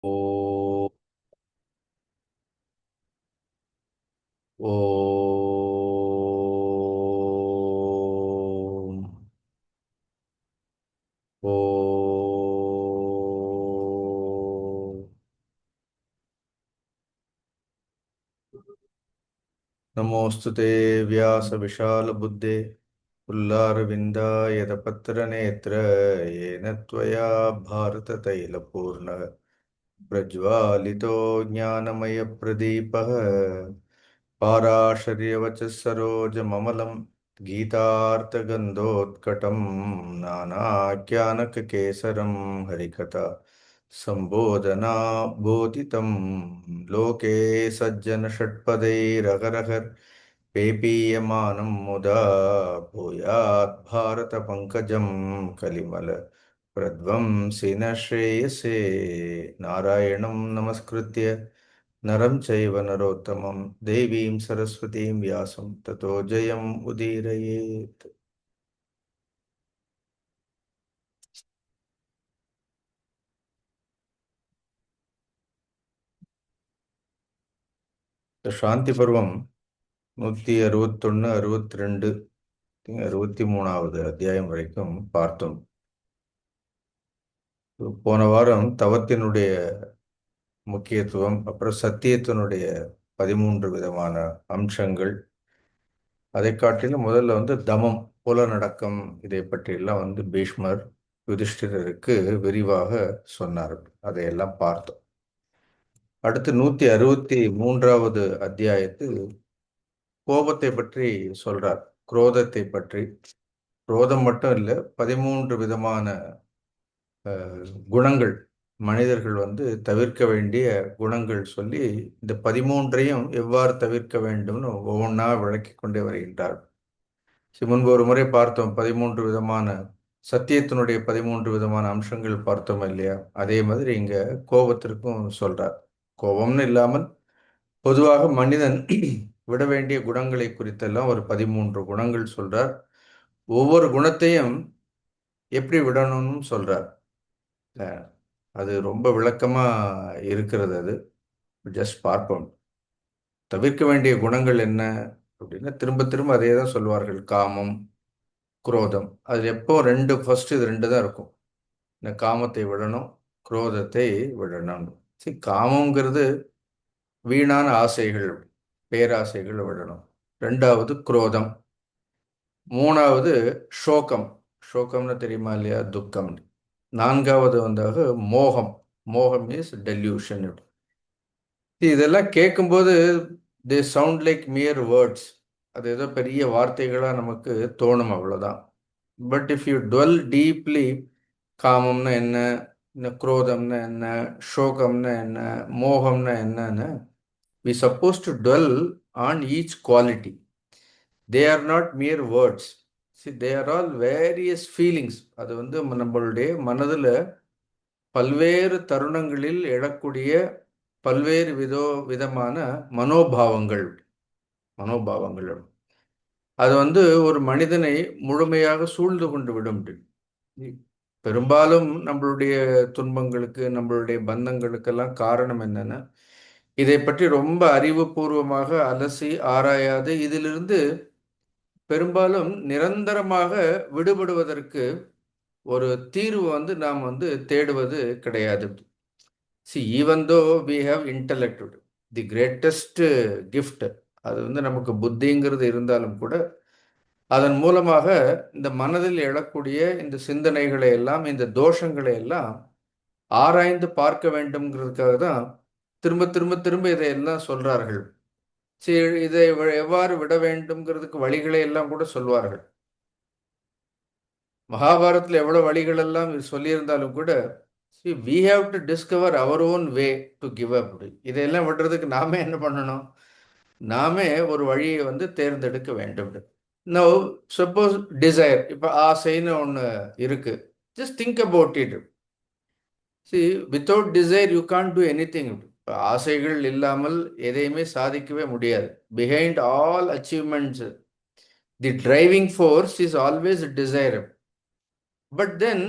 ஓ ஓம் ஓம் நமோஸ்துதே வியாச விஷால புத்தே புல்லாரவிந்தாய பத்திர நேத்ர ஏன त्वया भारत तैलपूर्ण प्रज्वालितो ज्ञानमयप्रदीपः पाराशर्यवचः सरोजममलं गीतार्थगन्धोत्कटं नानाख्यानककेसरं हरिकथा सम्बोधना बोधितं लोके सज्जनषट्पदैरहरहर पेपीयमानं मुदा भूयात् भारतपङ्कजं कलिमल प्रध्वंसिन श्रेयसे नारायणं नमस्कृत्य नरं चैव नरोत्तमं देवीं सरस्वतीं व्यासं ततो जयम् उदीरयेत्. இந்த சாந்தி பருவம் 161 62 63வது அத்தியாயம் வரைக்கும் பார்த்தோம். போன வாரம் தவத்தினுடைய முக்கியத்துவம், அப்புறம் சத்தியத்தினுடைய 13 விதமான அம்சங்கள், அதை காட்டிலும் முதல்ல தமம், புலனடக்கம், இதை பற்றியெல்லாம் பீஷ்மர் யுதிஷ்டிரருக்கு விரிவாக சொன்னார். அதையெல்லாம் பார்த்தோம். அடுத்து 163வது அத்தியாயத்தில் கோபத்தை பற்றி சொல்றார், குரோதத்தை பற்றி. குரோதம் மட்டும் இல்லை, 13 விதமான குணங்கள், மனிதர்கள் தவிர்க்க வேண்டிய குணங்கள் சொல்லி இந்த 13ஐயும் எவ்வாறு தவிர்க்க வேண்டும்னு ஒவ்வொன்றா விளக்கி கொண்டே வருகின்றார். முன்பு ஒரு முறை பார்த்தோம், 13 விதமான சத்தியத்தினுடைய 13 விதமான அம்சங்கள் பார்த்தோம் இல்லையா? அதே மாதிரி இங்க கோபத்திற்கும் சொல்றார். கோபம்னு இல்லாமல் பொதுவாக மனிதன் விட வேண்டிய குணங்களை குறித்தெல்லாம் ஒரு 13 குணங்கள் சொல்றார். ஒவ்வொரு குணத்தையும் எப்படி விடணும்னு சொல்றார். அது ரொம்ப விளக்கமா இருக்கிறது. அது ஜஸ்ட் பார்ப்போம். தவிர்க்க வேண்டிய குணங்கள் என்ன அப்படின்னா, திரும்ப திரும்ப அதே தான் சொல்வார்கள். காமம், குரோதம். அது எப்போ ஃபர்ஸ்ட் இது ரெண்டு தான் இருக்கும். இந்த காமத்தை விடணும், குரோதத்தை விடணும். சரி, காமங்கிறது வீணான ஆசைகள், பேராசைகள் விடணும். ரெண்டாவது குரோதம். மூணாவது சோகம். சோகம்னு தெரியுமா இல்லையா? துக்கம். நான்காவது மோகம். மோகம் இஸ் டெல்யூஷன். இதெல்லாம் கேட்கும்போது they sound like mere words. அது ஏதோ பெரிய வார்த்தைகளாக நமக்கு தோணும், அவ்வளோதான். But if you dwell deeply, காமம்னா என்ன, இந்த குரோதம்னா என்ன, சோகம்னா என்ன, மோகம்னா என்னன்னு we suppose to dwell on each quality. They are not mere words. See, they are all various feelings. அது நம்மளுடைய மனதில் பல்வேறு தருணங்களில் எழக்கூடிய பல்வேறு விதமான மனோபாவங்கள். மனோபாவங்கள் அது ஒரு மனிதனை முழுமையாக சூழ்ந்து கொண்டு விடும். பெரும்பாலும் நம்மளுடைய துன்பங்களுக்கு, நம்மளுடைய பந்தங்களுக்கெல்லாம் காரணம் என்னன்னா, இதை பற்றி ரொம்ப அறிவுபூர்வமாக அலசி ஆராயாது இதிலிருந்து பெரும்பாலும் நிரந்தரமாக விடுபடுவதற்கு ஒரு தீர்வு நாம் தேடுவது கிடையாது. See, even though we have intellect, the greatest gift, அது நமக்கு புத்திங்கிறது இருந்தாலும் கூட அதன் மூலமாக இந்த மனதில் எழக்கூடிய இந்த சிந்தனைகளை எல்லாம், இந்த தோஷங்களை எல்லாம் ஆராய்ந்து பார்க்க வேண்டும்ங்கிறதுக்காக தான் திரும்ப திரும்ப திரும்ப இதையெல்லாம் சொல்றார்கள். சரி, இதை எவ்வாறு விட வேண்டும்ங்கிறதுக்கு வழிகளை எல்லாம் கூட சொல்வார்கள். மகாபாரத்தில் எவ்வளவு வழிகள் எல்லாம் சொல்லியிருந்தாலும் கூட, see, we have to discover our own way to give up. இதையெல்லாம் விடுறதுக்கு நாமே என்ன பண்ணணும்? நாமே ஒரு வழியை தேர்ந்தெடுக்க வேண்டும். Now, suppose desire, இப்போ ஆசைன்னு ஒன்று இருக்கு. Just think about it. See, without desire you can't do anything. ஆசைகள் இல்லாமல் எதையுமே சாதிக்கவே முடியாது. Behind all achievements, the driving force is always desire. But then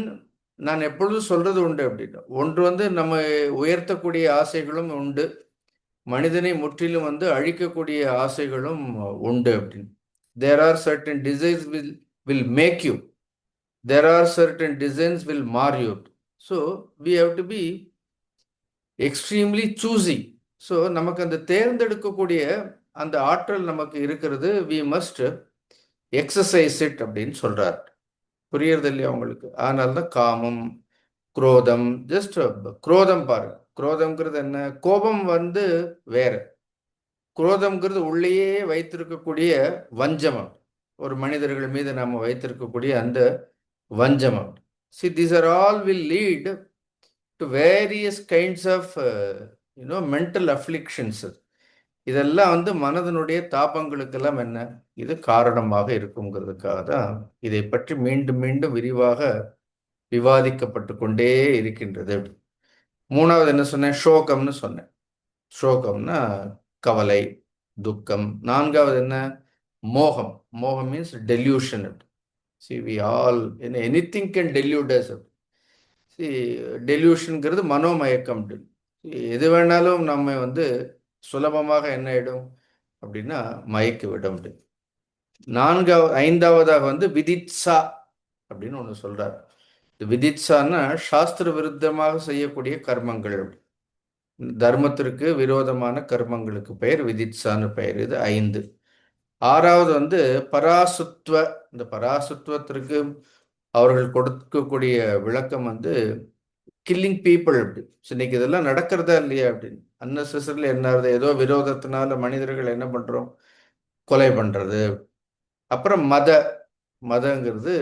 நான் எப்பொழுதும் சொல்றது உண்டு அப்படின்னு. ஒன்று வந்து நம்ம உயர்த்தக்கூடிய ஆசைகளும் உண்டு, மனிதனை முற்றிலும் வந்து அழிக்கக்கூடிய ஆசைகளும் உண்டு அப்படின்னு. There are certain desires will make you, there are certain designs will mar you. So we have to be extremely choosy. ஸோ நமக்கு அந்த தேர்ந்தெடுக்கக்கூடிய அந்த ஆற்றல் நமக்கு இருக்கிறது. வி மஸ்ட் எக்ஸசைஸ் இட் அப்படின்னு சொல்றார். புரியறது இல்லையா உங்களுக்கு? அதனால தான் காமம், குரோதம், ஜஸ்ட் குரோதம் பாருங்க. குரோதம்ங்கிறது என்ன? கோபம் வந்து வேற. குரோதம்ங்கிறது உள்ளேயே வைத்திருக்கக்கூடிய வஞ்சமம், ஒரு மனிதர்கள் மீது நாம் வைத்திருக்கக்கூடிய அந்த வஞ்சமம். See, these are all will lead to various kinds of mental afflictions. இதெல்லாம் வந்து மனதனுடைய தாபங்களுக்கெல்லாம் என்ன இது காரணமாக இருக்குங்கிறதுக்காக தான் இதை பற்றி மீண்டும் மீண்டும் விரிவாக விவாதிக்கப்பட்டு கொண்டே இருக்கின்றது. மூணாவது என்ன சொன்னேன்? சோகம்னு சொன்னேன். சோகம்னா கவலை, துக்கம். நான்காவது என்ன? மோகம். மோகம் means delusion. See, we all, anything can delude us. See, டெல்யூஷனுங்கிறது மனோமயக்கம். எது வேணாலும் நம்ம வந்து சுலபமாக என்ன ஆயிடும் அப்படின்னா மயக்கி விட முடியும். ஐந்தாவதாக வந்து விதித்சா அப்படின்னு ஒன்று சொல்றார். விதித்சான்னா சாஸ்திர விருத்தமாக செய்யக்கூடிய கர்மங்கள், தர்மத்திற்கு விரோதமான கர்மங்களுக்கு பெயர் விதித்சான்னு பெயர். இது 5. ஆறாவது வந்து பராசுத்வ. இந்த பராசுத்வத்திற்கு அவர்கள் கொடுக்கக்கூடிய விளக்கம் வந்து கில்லிங் பீப்புள் அப்படி. இன்னைக்கு இதெல்லாம் நடக்கிறதா இல்லையா அப்படின்னு. அன்னெசரில என்ன ஏதோ விரோதத்தினால மனிதர்கள் என்ன பண்றோம்? கொலை பண்றது. அப்புறம் மதங்கிறது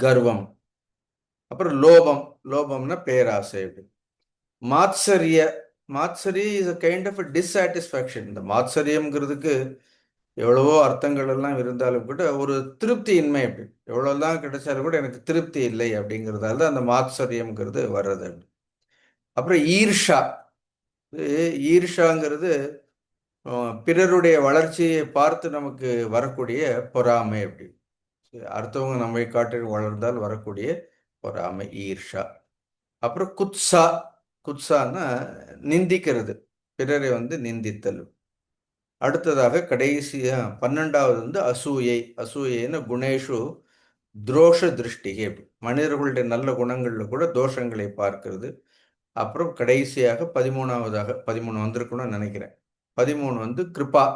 கர்வம். அப்புறம் லோபம். லோபம்னா பேராசை. மாத்சரிய. மாத்சரிய is a kind of dissatisfaction. இந்த மாத்சரியம்ங்கிறதுக்கு எவ்வளவோ அர்த்தங்கள் எல்லாம் இருந்தாலும் கூட ஒரு திருப்தி இன்மை. அப்படி எவ்வளவுதான் கிடைச்சாலும் கூட எனக்கு திருப்தி இல்லை அப்படிங்கிறதால தான் அந்த மாத்சரியம்ங்கிறது வர்றது. அப்புறம் ஈர்ஷா. ஈர்ஷாங்கிறது பிறருடைய வளர்ச்சியை பார்த்து நமக்கு வரக்கூடிய பொறாமை. அப்படி அடுத்தவங்க நம்மை காட்டி வளர்ந்தால் வரக்கூடிய பொறாமை, ஈர்ஷா. அப்புறம் குத்சா. குத்சான்னா நிந்திக்கிறது, பிறரை வந்து நிந்தித்தல். அடுத்ததாக கடைசியா 12வது வந்து அசூயை. அசூயைன்னு குணேஷு துரோஷ திருஷ்டிகை. மனிதர்களுடைய நல்ல குணங்கள்ல கூட தோஷங்களை பார்க்கிறது. அப்புறம் கடைசியாக 13வது, 13 வந்திருக்கணும்னு நினைக்கிறேன். 13 வந்து கிருபா.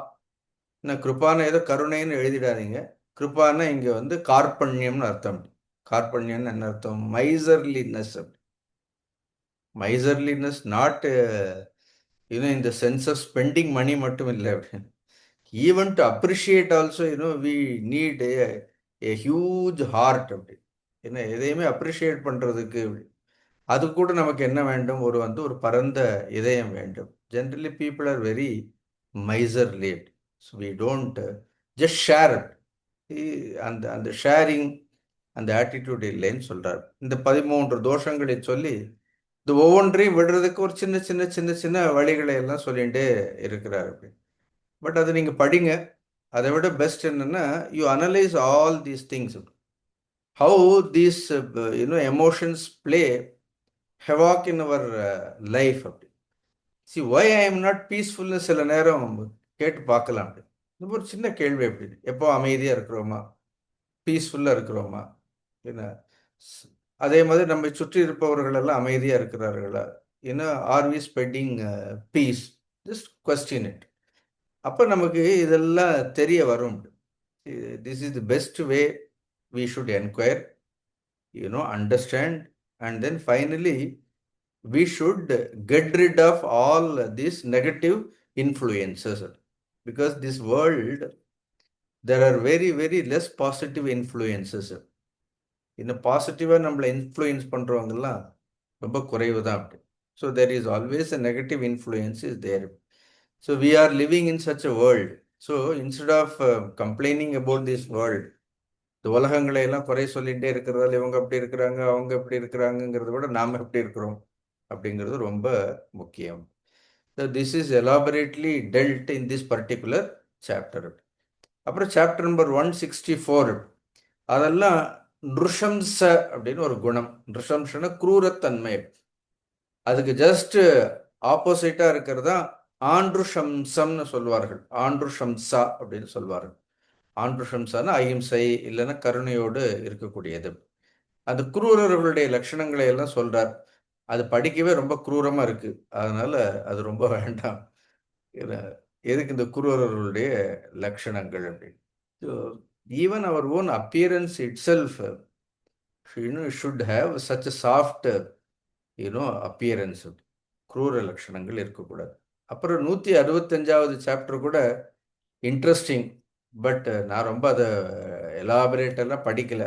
கிருபான்னு ஏதோ கருணைன்னு எழுதிடாதீங்க. கிருபான்னா இங்க வந்து கார்பண்யம்னு அர்த்தம். கார்பண்யம்னு என்ன அர்த்தம்? மைசர்லினஸ். மைசர்லினஸ் not in the sense of spending money மட்டும் இல்லை. even to appreciate also, we need a huge heart. அப்படி என்ன எதையுமே அப்ரிஷியேட் பண்றதுக்கு அது கூட நமக்கு என்ன வேண்டும்? ஒரு பரந்த இதயம் வேண்டும். Generally people are very miserly. So we don't just share. அந்த ஷேரிங் அந்த ஆட்டிடியூட் இல்லைன்னு சொல்றாரு. இந்த 13 தோஷங்களை சொல்லி இது ஒவ்வொன்றையும் விடுறதுக்கு ஒரு சின்ன சின்ன சின்ன சின்ன வழிகளை எல்லாம் சொல்லிகிட்டே இருக்கிறார். பட் அது நீங்க படிங்க. அதை விட பெஸ்ட் என்னன்னா, you analyse all these things, how these emotions play havoc in our life. அப்படி see why I am not பீஸ்ஃபுல்னு சில நேரம் கேட்டு பார்க்கலாம். அப்படி இது ஒரு சின்ன கேள்வி. அப்படி எப்போ அமைதியாக இருக்கிறோமா, பீஸ்ஃபுல்லாக இருக்கிறோமா? என்ன அதே மாதிரி நம்ம சுற்றி இருப்பவர்கள் எல்லாம் அமைதியாக இருக்கிறார்களா? Are we spending fees? Just question it. அப்போ நமக்கு இதெல்லாம் தெரிய வரும். This is the best way we should inquire, understand, and then finally we should get rid of all these negative influences, because this world there are very very less positive influences. இன்னும் பாசிட்டிவாக நம்மளை influence பண்ணுறவங்கெல்லாம் ரொம்ப குறைவு தான். அப்படி so there is always a negative influence is there. So we are living in such a world. So instead of complaining about this world, இந்த உலகங்களை எல்லாம் குறை சொல்லிகிட்டே இருக்கிறதால இவங்க அப்படி இருக்கிறாங்க, அவங்க எப்படி இருக்கிறாங்கிறத விட நாம் எப்படி இருக்கிறோம் அப்படிங்கிறது ரொம்ப முக்கியம். So this is elaborately dealt in this particular chapter. அப்புறம் சாப்டர் நம்பர் 164 அதெல்லாம் நிருஷம்ச அப்படின்னு ஒரு குணம். நிருஷம்சன குரூரத்தன்மை. அதுக்கு ஜஸ்ட் ஆப்போசிட்டா இருக்கிறதா ஆண்ட்ருஷம்சம்னு சொல்வார்கள். ஆண்ட்ருஷம்சா அப்படின்னு சொல்வார்கள். ஆண்ட்ருஷம்சான அகிம்சை இல்லைன்னா கருணையோடு இருக்கக்கூடியது. அந்த குரூரர்களுடைய லட்சணங்களை எல்லாம் சொல்றார். அது படிக்கவே ரொம்ப குரூரமா இருக்கு. அதனால அது ரொம்ப வேண்டாம். எதுக்கு இந்த குரூரர்களுடைய லட்சணங்கள் அப்படின்னு. So even our own appearance itself should have such a soft appearance. குரூர லட்சணங்கள் இருக்கக்கூடாது. அப்புறம் 165வது சாப்டர் கூட இன்ட்ரெஸ்டிங். பட் நான் ரொம்ப அதை எலாபரேட்டெல்லாம் படிக்கல.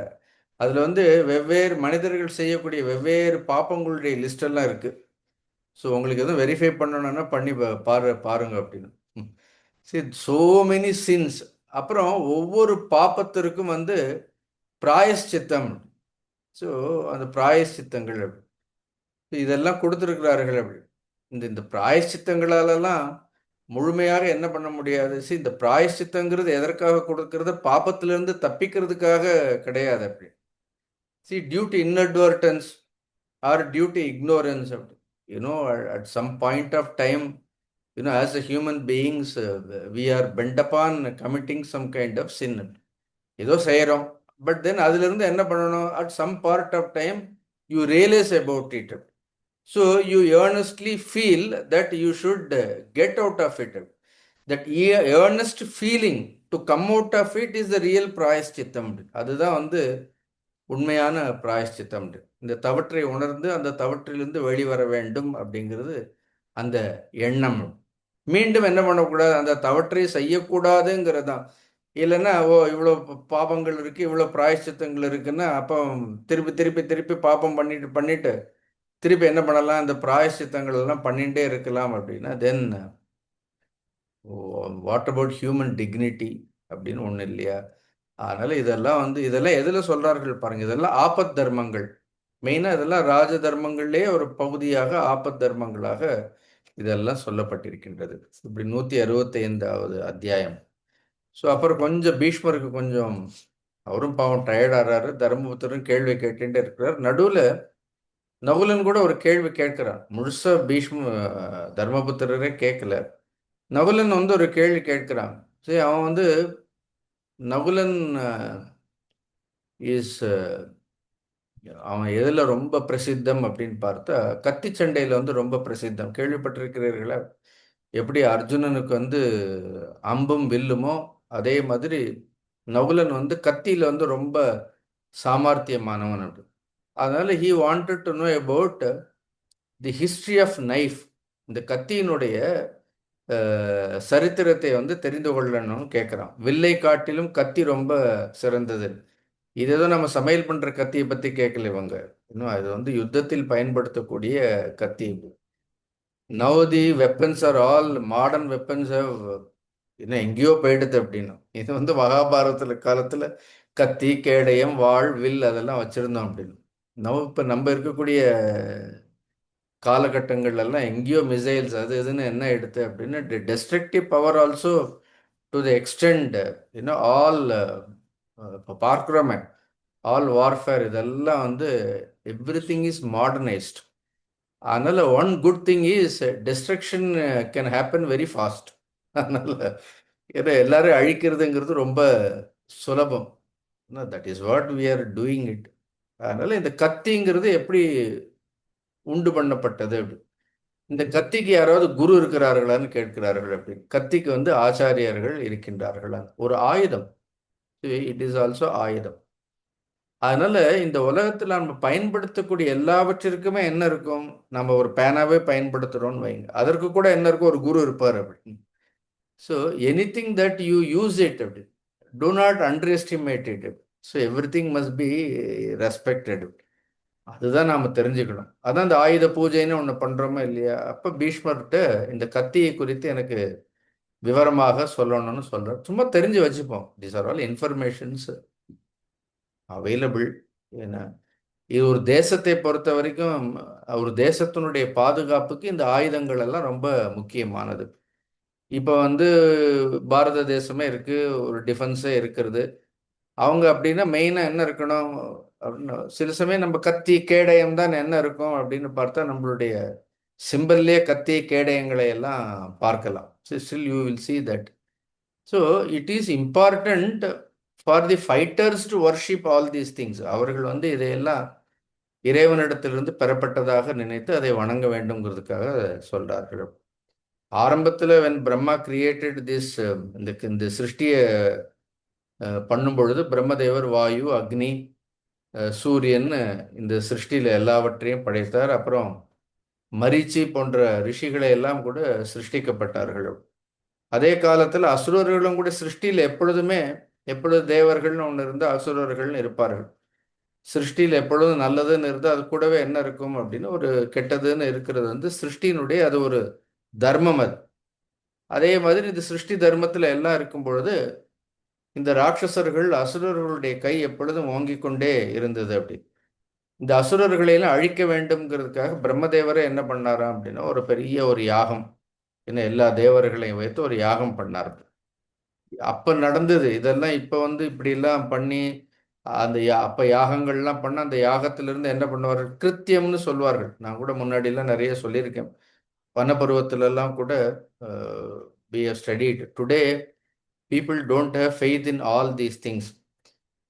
அதில் வந்து வெவ்வேறு மனிதர்கள் செய்யக்கூடிய வெவ்வேறு பாப்பங்களுடைய லிஸ்டெல்லாம் இருக்குது. ஸோ உங்களுக்கு எதுவும் வெரிஃபை பண்ணணும்னா பண்ணி பாருங்க அப்படின்னு. சரி, சோ மெனி சின்ஸ். அப்புறம் ஒவ்வொரு பாப்பத்திற்கும் வந்து பிராயஷ்சித்தம். ஸோ அந்த பிராயஷ்சித்தங்கள் இதெல்லாம் கொடுத்துருக்கிறார்கள் அப்படி. இந்த இந்த பிராயஷ்சித்தங்களாலெல்லாம் முழுமையாக என்ன பண்ண முடியாது. சரி, இந்த பிராயஷ்சித்தங்கிறது எதற்காக கொடுக்கறது? பாப்பத்திலிருந்து தப்பிக்கிறதுக்காக கிடையாது அப்படி. See due to inadvertence or due to ignorance. At some point of time, as a human beings, we are bent upon committing some kind of sin. ஏதோ செய்கிறோம். பட் தென் அதுலேருந்து என்ன பண்ணணும்? At some part of time you realise about it. So you earnestly feel that you should get out of it. That earnest feeling to come out of it is the real பிராயஷ்சித்தம். அதுதான் வந்து உண்மையான பிராயஷ்சித்தம். இந்த தவற்றை உணர்ந்து அந்த தவற்றிலிருந்து வெளிவர வேண்டும் அப்படிங்கிறது அந்த எண்ணம். மீண்டும் என்ன பண்ணக்கூடாது? அந்த தவற்றை செய்யக்கூடாதுங்கிறது தான். இல்லைன்னா இவ்வளோ பாபங்கள் இருக்குது, இவ்வளோ பிராயஷ்சித்தங்கள் இருக்குன்னா அப்போ திருப்பி திருப்பி திருப்பி பாபம் பண்ணிட்டு பண்ணிட்டு திருப்பி என்ன பண்ணலாம்? இந்த பிராயஷ்சித்தங்கள் எல்லாம் பண்ணிகிட்டே இருக்கலாம் அப்படின்னா then what about human dignity அப்படின்னு ஒன்று இல்லையா? அதனால் இதெல்லாம் எதில் சொல்கிறார்கள் பாருங்கள். இதெல்லாம் ஆபத் தர்மங்கள். மெயினாக இதெல்லாம் ராஜ தர்மங்கள்லேயே ஒரு பகுதியாக ஆபத் தர்மங்களாக இதெல்லாம் சொல்லப்பட்டிருக்கின்றது. இப்படி 165வது அத்தியாயம். ஸோ அப்புறம் கொஞ்சம் பீஷ்மருக்கு கொஞ்சம் அவரும் பாவம் டயர்டாகிறாரு. தர்மபுத்திரன் கேள்வி கேட்டுட்டே இருக்கிறார். நடுவில் நகுலன் கூட ஒரு கேள்வி கேட்கிறான். முழுசாக தர்மபுத்திரரே கேட்கல. நகுலன் வந்து ஒரு கேள்வி கேட்கிறான். சரி, அவன் வந்து நகுலன் இஸ் அவன் எதில் ரொம்ப பிரசித்தம் அப்படின்னு பார்த்தா கத்தி சண்டையில் வந்து ரொம்ப பிரசித்தம். கேள்விப்பட்டிருக்கிறீர்களா? எப்படி அர்ஜுனனுக்கு வந்து அம்பும் வில்லுமோ அதே மாதிரி நகுலன் வந்து கத்தியில் வந்து ரொம்ப சாமர்த்தியமானவன் அப்படி. அதனால he wanted to know about the history of knife. இந்த கத்தியினுடைய சரித்திரத்தை வந்து தெரிந்து கொள்ளணும்னு கேட்குறான். வில்லை காட்டிலும் கத்தி ரொம்ப சிறந்தது. இது ஏதோ நம்ம சமையல் பண்ணுற கத்தியை பற்றி கேட்கல இவங்க. இன்னும் அது வந்து யுத்தத்தில் பயன்படுத்தக்கூடிய கத்தி. Now the weapons are all modern weapons இன்னும் எங்கேயோ போயிடுது அப்படின்னு. இது வந்து மகாபாரதத்தில் காலத்தில் கத்தி கேடயம் வாழ் வில் அதெல்லாம் வச்சுருந்தோம் அப்படின்னு. இப்போ நம்ம இருக்கக்கூடிய காலகட்டங்கள்லாம் எங்கேயோ மிசைல்ஸ் அது இதுன்னு என்ன எடுத்து அப்படின்னு destructive power also to the extent all இப்போ பார்க்குறோமே ஆல் வார்ஃபேர் இதெல்லாம் வந்து எவ்ரி திங் இஸ் மாடர்னைஸ்ட். அதனால் one good thing is destruction can happen very fast. அதனால் ஏன்னா எல்லாரும் அழிக்கிறதுங்கிறது ரொம்ப சுலபம். That is what we are doing it. அதனால் இந்த கத்திங்கிறது எப்படி உண்டு பண்ணப்பட்டது அப்படி. இந்த கத்திக்கு யாராவது குரு இருக்கிறார்களான்னு கேட்கிறார்கள். அப்படி கத்திக்கு வந்து ஆச்சாரியர்கள் இருக்கின்றார்களா? ஒரு ஆயுதம். இட் இஸ் ஆல்சோ ஆயுதம். அதனால இந்த உலகத்தில் நம்ம பயன்படுத்தக்கூடிய எல்லாவற்றிற்குமே என்ன இருக்கும்? நம்ம ஒரு பேனாவே பயன்படுத்துகிறோம்னு வைங்க, அதற்கு கூட என்ன இருக்கும்? ஒரு குரு இருப்பார் அப்படின்னு. So anything that you use it அப்படி, do not underestimate it. So everything must be respected. அதுதான் நாம் தெரிஞ்சுக்கணும். அதான் இந்த ஆயுத பூஜைன்னு ஒன்று பண்ணுறோமா இல்லையா? அப்போ பீஷ்மர்கிட்ட இந்த கத்தியை குறித்து எனக்கு விவரமாக சொல்லணும்னு சொல்கிறார். சும்மா தெரிஞ்சு வச்சுப்போம். These are all informations available. ஏன்னா இது ஒரு தேசத்தை பொறுத்த வரைக்கும் ஒரு தேசத்தினுடைய பாதுகாப்புக்கு இந்த ஆயுதங்கள் எல்லாம் ரொம்ப முக்கியமானது. இப்போ வந்து பாரத தேசமே இருக்குது, ஒரு டிஃபென்ஸே இருக்கிறது. அவங்க அப்படின்னா மெயினாக என்ன இருக்கணும் அப்படின்னு சில சமயம் நம்ம கத்தி கேடயம் தான் என்ன இருக்கும் அப்படின்னு பார்த்தா நம்மளுடைய சிம்பிள்லேயே கத்தி கேடயங்களை எல்லாம் பார்க்கலாம். Still you will see that. So it is important for the fighters to worship all these things. அவர்கள் வந்து இதையெல்லாம் இறைவனிடத்திலிருந்து பெறப்பட்டதாக நினைத்து அதை வணங்க வேண்டும்ங்கிறதுக்காக சொல்றார்கள். ஆரம்பத்தில் when பிரம்மா கிரியேட்டட் திஸ் இந்த சிருஷ்டியை பண்ணும் பொழுது பிரம்மதேவர் வாயு அக்னி சூரியன் இந்த சிருஷ்டியில் எல்லாவற்றையும் படைத்தார். அப்புறம் மரீச்சி போன்ற ரிஷிகளை எல்லாம் கூட சிருஷ்டிக்கப்பட்டார்கள். அதே காலத்தில் அசுரர்களும் கூட சிருஷ்டியில் எப்பொழுதுமே எப்பொழுது தேவர்கள்னு ஒன்று இருந்தால் அசுரர்கள்னு இருப்பார்கள். சிருஷ்டியில் எப்பொழுதும் நல்லதுன்னு இருந்தால் அது கூடவே என்ன இருக்கும் அப்படின்னு ஒரு கெட்டதுன்னு இருக்கிறது வந்து சிருஷ்டியினுடைய அது ஒரு தர்மம். அது அதே மாதிரி இந்த சிருஷ்டி தர்மத்தில் எல்லாம் இருக்கும் பொழுது இந்த ராட்சசர்கள் அசுரர்களுடைய கை எப்பொழுதும் ஓங்கிக் கொண்டே இருந்தது. அப்படி இந்த அசுரர்களையெல்லாம் அழிக்க வேண்டும்ங்கிறதுக்காக பிரம்மதேவரை என்ன பண்ணாராம் அப்படின்னா ஒரு பெரிய ஒரு யாகம், என்ன எல்லா தேவர்களையும் வைத்து ஒரு யாகம் பண்ணார். அப்ப நடந்தது இதெல்லாம். இப்ப வந்து இப்படி எல்லாம் பண்ணி அந்த அப்ப யாகங்கள்லாம் பண்ண அந்த யாகத்திலிருந்து என்ன பண்ணுவார்கள், கிருத்தியம்னு சொல்வார்கள். நான் கூட முன்னாடி எல்லாம் நிறைய சொல்லியிருக்கேன். வனப்பருவத்துல எல்லாம் கூட we have studied. Today people don't have faith in all these things.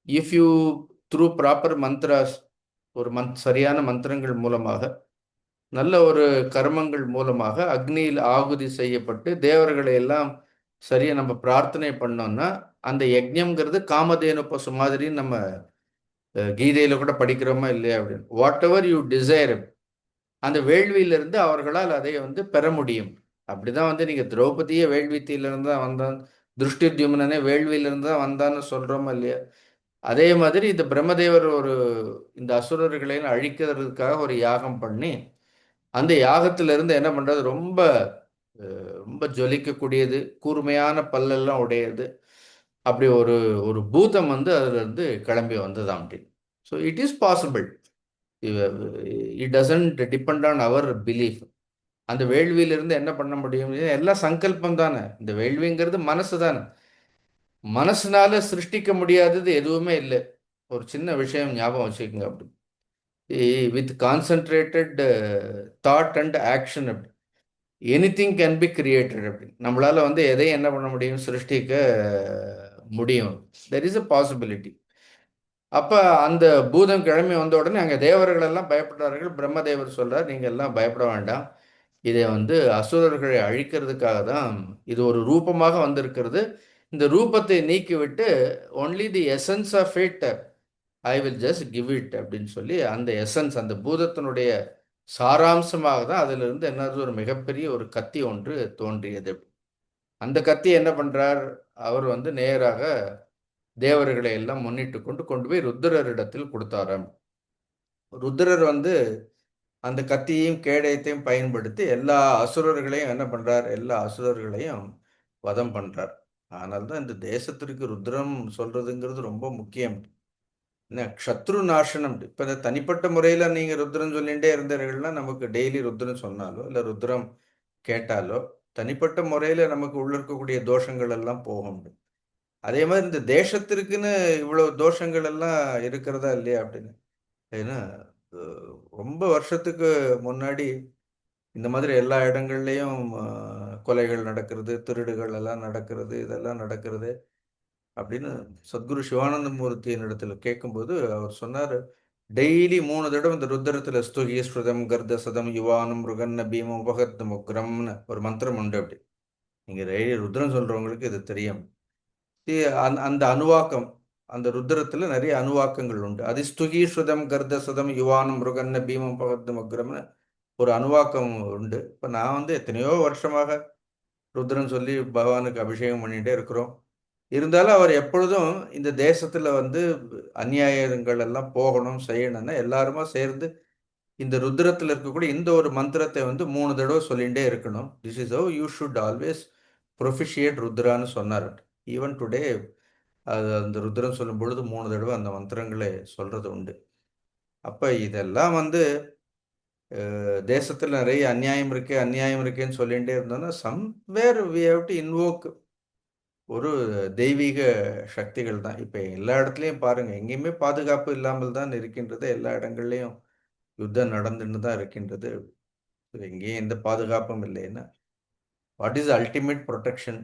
If you through proper mantras, ஒரு சரியான மந்திரங்கள் மூலமாக நல்ல ஒரு கர்மங்கள் மூலமாக அக்னியில் ஆகுதி செய்யப்பட்டு தேவர்களை எல்லாம் சரியா நம்ம பிரார்த்தனை பண்ணோம்னா அந்த யஜ்ஞம்ங்கிறது காமதேனு பசு மாதிரி நம்ம கீதையில கூட படிக்கிறோமா இல்லையா அப்படின்னு வாட் எவர் யூ டிசைர் அந்த வேள்வியிலிருந்து அவர்களால் அதை வந்து பெற முடியும். அப்படிதான் வந்து நீங்க திரௌபதியே வேள்வித்தியிலிருந்து தான் வந்தான், திருஷ்டித்யும்னனே வேள்வியிலிருந்து தான் வந்தான்னு சொல்றோமா இல்லையா. அதே மாதிரி இந்த பிரம்மதேவர் ஒரு இந்த அசுரர்களை அழிக்கிறதுக்காக ஒரு யாகம் பண்ணி அந்த யாகத்திலிருந்து என்ன பண்றது, ரொம்ப ரொம்ப ஜொலிக்கக்கூடியது, கூர்மையான பல்லெல்லாம் உடையது, அப்படி ஒரு ஒரு பூதம் வந்து அதுல இருந்து கிளம்பி வந்ததாம் அப்படின்னு. So it is possible. It doesn't depend on our belief. அந்த வேள்வியிலிருந்து என்ன பண்ண முடியும், எல்லாம் சங்கல்பம் தானே. இந்த வேள்விங்கிறது மனசு தானே. மனசுனால சிருஷ்டிக்க முடியாதது எதுவுமே இல்லை. ஒரு சின்ன விஷயம் ஞாபகம் வச்சுக்கோங்க. அப்படி with concentrated thought and action அப்படி எனிதிங் கேன் பி கிரியேட்டட். அப்படி நம்மளால வந்து எதையும் என்ன பண்ண முடியும், சிருஷ்டிக்க முடியும். There is a possibility. அப்ப அந்த பூதம் கிளம்பி வந்த உடனே அங்கே தேவர்கள் எல்லாம் பயப்பட்டார்கள். பிரம்மதேவர் சொல்றார், நீங்க எல்லாம் பயப்பட வேண்டாம், இதை வந்து அசுரர்களை அழிக்கிறதுக்காக தான் இது ஒரு ரூபமாக வந்திருக்கிறது. இந்த ரூபத்தை நீக்கிவிட்டு only the essence of it I will just give it அப்படின்னு சொல்லி அந்த எசன்ஸ் அந்த பூதத்தினுடைய சாராம்சமாக தான் அதிலிருந்து என்னது ஒரு மிகப்பெரிய ஒரு கத்தி ஒன்று தோன்றியது. அந்த கத்தி என்ன பண்றார், அவர் வந்து நேராக தேவர்களை எல்லாம் முன்னிட்டு கொண்டு போய் ருத்ரரிடத்தில் கொடுத்தாராம். ருத்ரர் வந்து அந்த கத்தியையும் கேடயத்தையும் பயன்படுத்தி எல்லா அசுரர்களையும் என்ன பண்றார், எல்லா அசுரர்களையும் வதம் பண்றார். ஆனால் தான் இந்த தேசத்திற்கு ருத்ரம் சொல்றதுங்கிறது ரொம்ப முக்கியம். என்ன க்ஷத்ரு நாசனம். இப்போ இந்த தனிப்பட்ட முறையில் நீங்கள் ருத்ரம் சொல்லிகிட்டே இருந்தீர்கள்னா நமக்கு டெய்லி ருத்ரம் சொன்னாலோ இல்லை ருத்ரம் கேட்டாலோ தனிப்பட்ட முறையில் நமக்கு உள்ள இருக்கக்கூடிய தோஷங்கள் எல்லாம் போகும். அதே மாதிரி இந்த தேசத்திற்குன்னு இவ்வளோ தோஷங்கள் எல்லாம் இருக்கிறதா இல்லையா அப்படின்னு. ஏன்னா ரொம்ப வருஷத்துக்கு முன்னாடி இந்த மாதிரி எல்லா இடங்கள்லையும் கொலைகள் நடக்கிறது, திருடுகள் எல்லாம் நடக்கிறது, இதெல்லாம் நடக்கிறது அப்படின்னு சத்குரு சிவானந்த மூர்த்தியின் இடத்துல கேட்கும்போது அவர் சொன்னார், டெய்லி 3 தடவை இந்த ருத்ரத்தில் ஸ்துகி ஸ்ருதம் கர்த சதம் யுவானம் மிருகன்ன பீமம் உபகத் முக்ரம்னு ஒரு மந்திரம் உண்டு. அப்படி நீங்கள் டெய்லி ருத்ரம் சொல்கிறவங்களுக்கு இது தெரியும். அந்த அணுவாக்கம் அந்த ருத்ரத்தில் நிறைய அணுவாக்கங்கள் உண்டு. அது ஸ்துகி ஸ்ருதம் கர்த சதம் யுவானம் மிருகன்ன பீமம் உபகத் முக்ரம்னு ஒரு அணுவாக்கம் உண்டு. இப்போ நான் வந்து எத்தனையோ வருஷமாக ருத்ரன் சொல்லி பகவானுக்கு அபிஷேகம் பண்ணிகிட்டே இருக்கிறோம். இருந்தாலும் அவர் எப்பொழுதும் இந்த தேசத்தில் வந்து அநியாயங்கள் எல்லாம் போகணும் செய்யணும்னா எல்லாருமா சேர்ந்து இந்த ருத்ரத்தில் இருக்கக்கூடிய இந்த ஒரு மந்திரத்தை வந்து 3 தடவை சொல்லிகிட்டே இருக்கணும். This is how you should always propitiate ருத்ரான்னு சொன்னார். ஈவன் டுடே அது அந்த ருத்ரம் சொல்லும் பொழுது 3 தடவை அந்த மந்திரங்களை சொல்கிறது உண்டு. அப்போ இதெல்லாம் வந்து தேசத்தில் நிறைய அநியாயம் இருக்கேன்னு சொல்லிகிட்டே இருந்தோம்னா somewhere we have to invoke ஒரு தெய்வீக சக்திகள் தான். இப்ப எல்லா இடத்துலயும் பாருங்க, எங்கேயுமே பாதுகாப்பு இல்லாமல் தான் இருக்கின்றது. எல்லா இடங்கள்லயும் யுத்தம் நடந்துன்னு தான் இருக்கின்றது. எங்கேயும் எந்த பாதுகாப்பும் இல்லைன்னா, what is ultimate protection?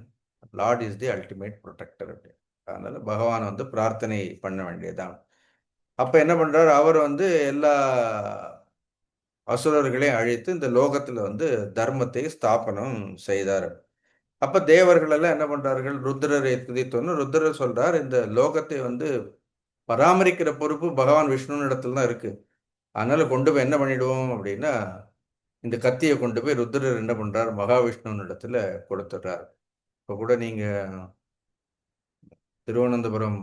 Lord is the ultimate protector அப்படி. அதனால பகவான் வந்து பிரார்த்தனை பண்ண வேண்டியதுதான். அப்ப என்ன பண்றாரு? அவர் வந்து எல்லா அசுரர்களையும் அழித்து இந்த லோகத்துல வந்து தர்மத்தை ஸ்தாபனம் செய்தார். அப்ப தேவர்கள் எல்லாம் என்ன பண்றார்கள்? ருத்ரரை துதித்தோன்னு ருத்ரர் சொல்றார், இந்த லோகத்தை வந்து பராமரிக்கிற பொறுப்பு பகவான் விஷ்ணுவின் இடத்துல தான் இருக்கு. அதனால கொண்டு போய் என்ன பண்ணிடுவோம் அப்படின்னா, இந்த கத்தியை கொண்டு போய் ருத்ரர் என்ன பண்றார்? மகாவிஷ்ணுவின் இடத்துல கொடுத்துடுறார். இப்ப கூட நீங்க திருவனந்தபுரம்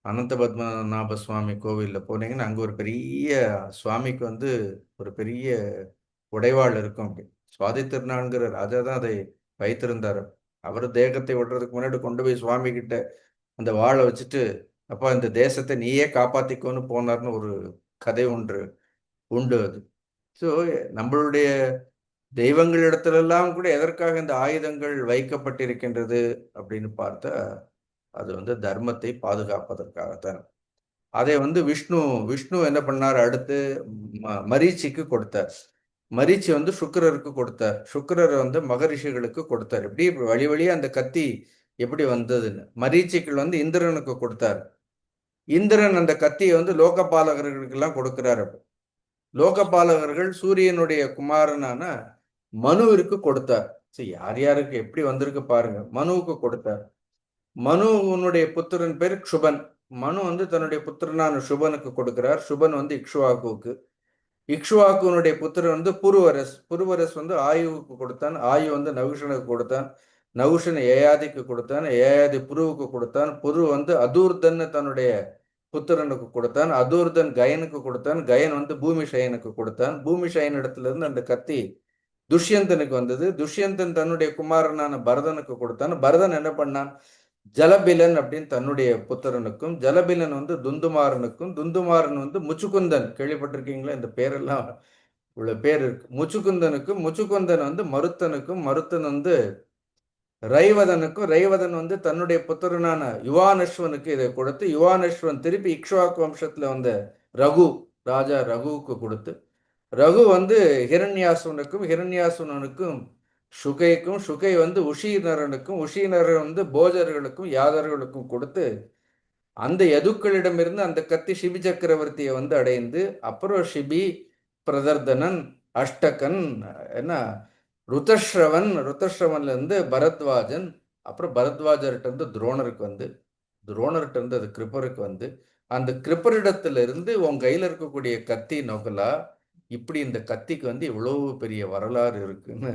அனந்த பத்மநாப சுவாமி கோவில்ல போனீங்கன்னா, அங்க ஒரு பெரிய சுவாமிக்கு வந்து ஒரு பெரிய உடைவாள் இருக்கும் அப்படி. சுவாதி திருநாள்ங்கிற ராஜா தான் அதை வைத்திருந்தார். அவர் தேகத்தை விடுறதுக்கு முன்னாடி கொண்டு போய் சுவாமி கிட்ட அந்த வாளை வச்சுட்டு, அப்பா இந்த தேசத்தை நீயே காப்பாத்திக்கோன்னு போனார்னு ஒரு கதை ஒன்று உண்டு அது. ஸோ நம்மளுடைய தெய்வங்களிடத்திலெல்லாம் கூட எதற்காக இந்த ஆயுதங்கள் வைக்கப்பட்டிருக்கின்றது அப்படின்னு பார்த்தா, அது வந்து தர்மத்தை பாதுகாப்பதற்காகத்தான். அதை வந்து விஷ்ணு விஷ்ணு என்ன பண்ணார்? அடுத்து மரீச்சிக்கு கொடுத்தார். மரீச்சி வந்து சுக்கிரருக்கு கொடுத்தார். சுக்கிரர் வந்து மகரிஷிகளுக்கு கொடுத்தார். எப்படி வழி வழியா அந்த கத்தி எப்படி வந்ததுன்னு. மரீச்சிகள் வந்து இந்திரனுக்கு கொடுத்தார். இந்திரன் அந்த கத்தியை வந்து லோகபாலகர்களுக்கு எல்லாம் கொடுக்கிறார். லோகபாலகர்கள் சூரியனுடைய குமாரனான மனுவிற்கு கொடுத்தார். சரி, யார் யாருக்கு எப்படி வந்திருக்கு பாருங்க. மனுவுக்கு கொடுத்தார். மனுவனுடைய புத்திரன் பேர் க்ஷுபன். மனு வந்து தன்னுடைய புத்திரனான சுபனுக்கு கொடுக்கிறார். சுபன் வந்து இக்ஷுவாக்குவுக்கு. இக்ஷுவாக்குனுடைய புத்திரன் வந்து புருவரஸ். புருவரஸ் வந்து ஆயுவுக்கு கொடுத்தான். ஆயு வந்து நகுஷனுக்கு கொடுத்தான். நகுஷன் ஏயாதிக்கு கொடுத்தான். ஏயாதி புருவுக்கு கொடுத்தான். புரு வந்து அதூர்தன் தன்னுடைய புத்திரனுக்கு கொடுத்தான். அதூர்தன் கயனுக்கு கொடுத்தான். கயன் வந்து பூமிஷயனுக்கு கொடுத்தான். பூமிஷயன் இடத்துல இருந்து அந்த கத்தி துஷ்யந்தனுக்கு வந்தது. துஷ்யந்தன் தன்னுடைய குமாரனான பரதனுக்கு கொடுத்தான். பரதன் என்ன பண்ணான்? ஜலபிலன் அப்படின்னு தன்னுடைய புத்திரனுக்கும், ஜலபிலன் வந்து துந்துமாரனுக்கும், துந்துமாரன் வந்து முச்சுக்குந்தன், கேள்விப்பட்டிருக்கீங்களா? இந்த பேரெல்லாம் இவ்வளவு பேர் இருக்கு. முச்சுக்குந்தனுக்கும், முச்சுக்குந்தன் வந்து மருத்தனுக்கும், மருத்தன் வந்து ரைவதனுக்கும், ரைவதன் வந்து தன்னுடைய புத்திரனான யுவானஸ்வனுக்கு இதை கொடுத்து, யுவானஸ்வன் திருப்பி இக்ஷ்வாக்கு வம்சத்துல வந்த ரகு, ராஜா ரகுவுக்கு கொடுத்து, ரகு வந்து ஹிரண்யாசுனுக்கும், ஹிரண்யாசுனனுக்கும் சுகைக்கும், சுகை வந்து உஷீனரனுக்கும், உஷீனரன் வந்து போஜர்களுக்கும் யாதர்களுக்கும் கொடுத்து, அந்த யதுக்களிடமிருந்து அந்த கத்தி ஷிபி சக்கரவர்த்தியை வந்து அடைந்து, அப்புறம் ஷிபி, பிரதர்தனன், அஷ்டகன், என்ன ருதஸ்ரவன், ருதஸ்ரவன்ல இருந்து பரத்வாஜன், அப்புறம் பரத்வாஜர்கிட்ட இருந்து துரோணருக்கு வந்து, துரோணர்கிட்ட இருந்து அது கிருப்பருக்கு வந்து, அந்த கிருப்பரிடத்துல இருந்து உன் கையில இருக்கக்கூடிய கத்தி நோக்கலா, இப்படி இந்த கத்திக்கு வந்து இவ்வளவு பெரிய வரலாறு இருக்குன்னு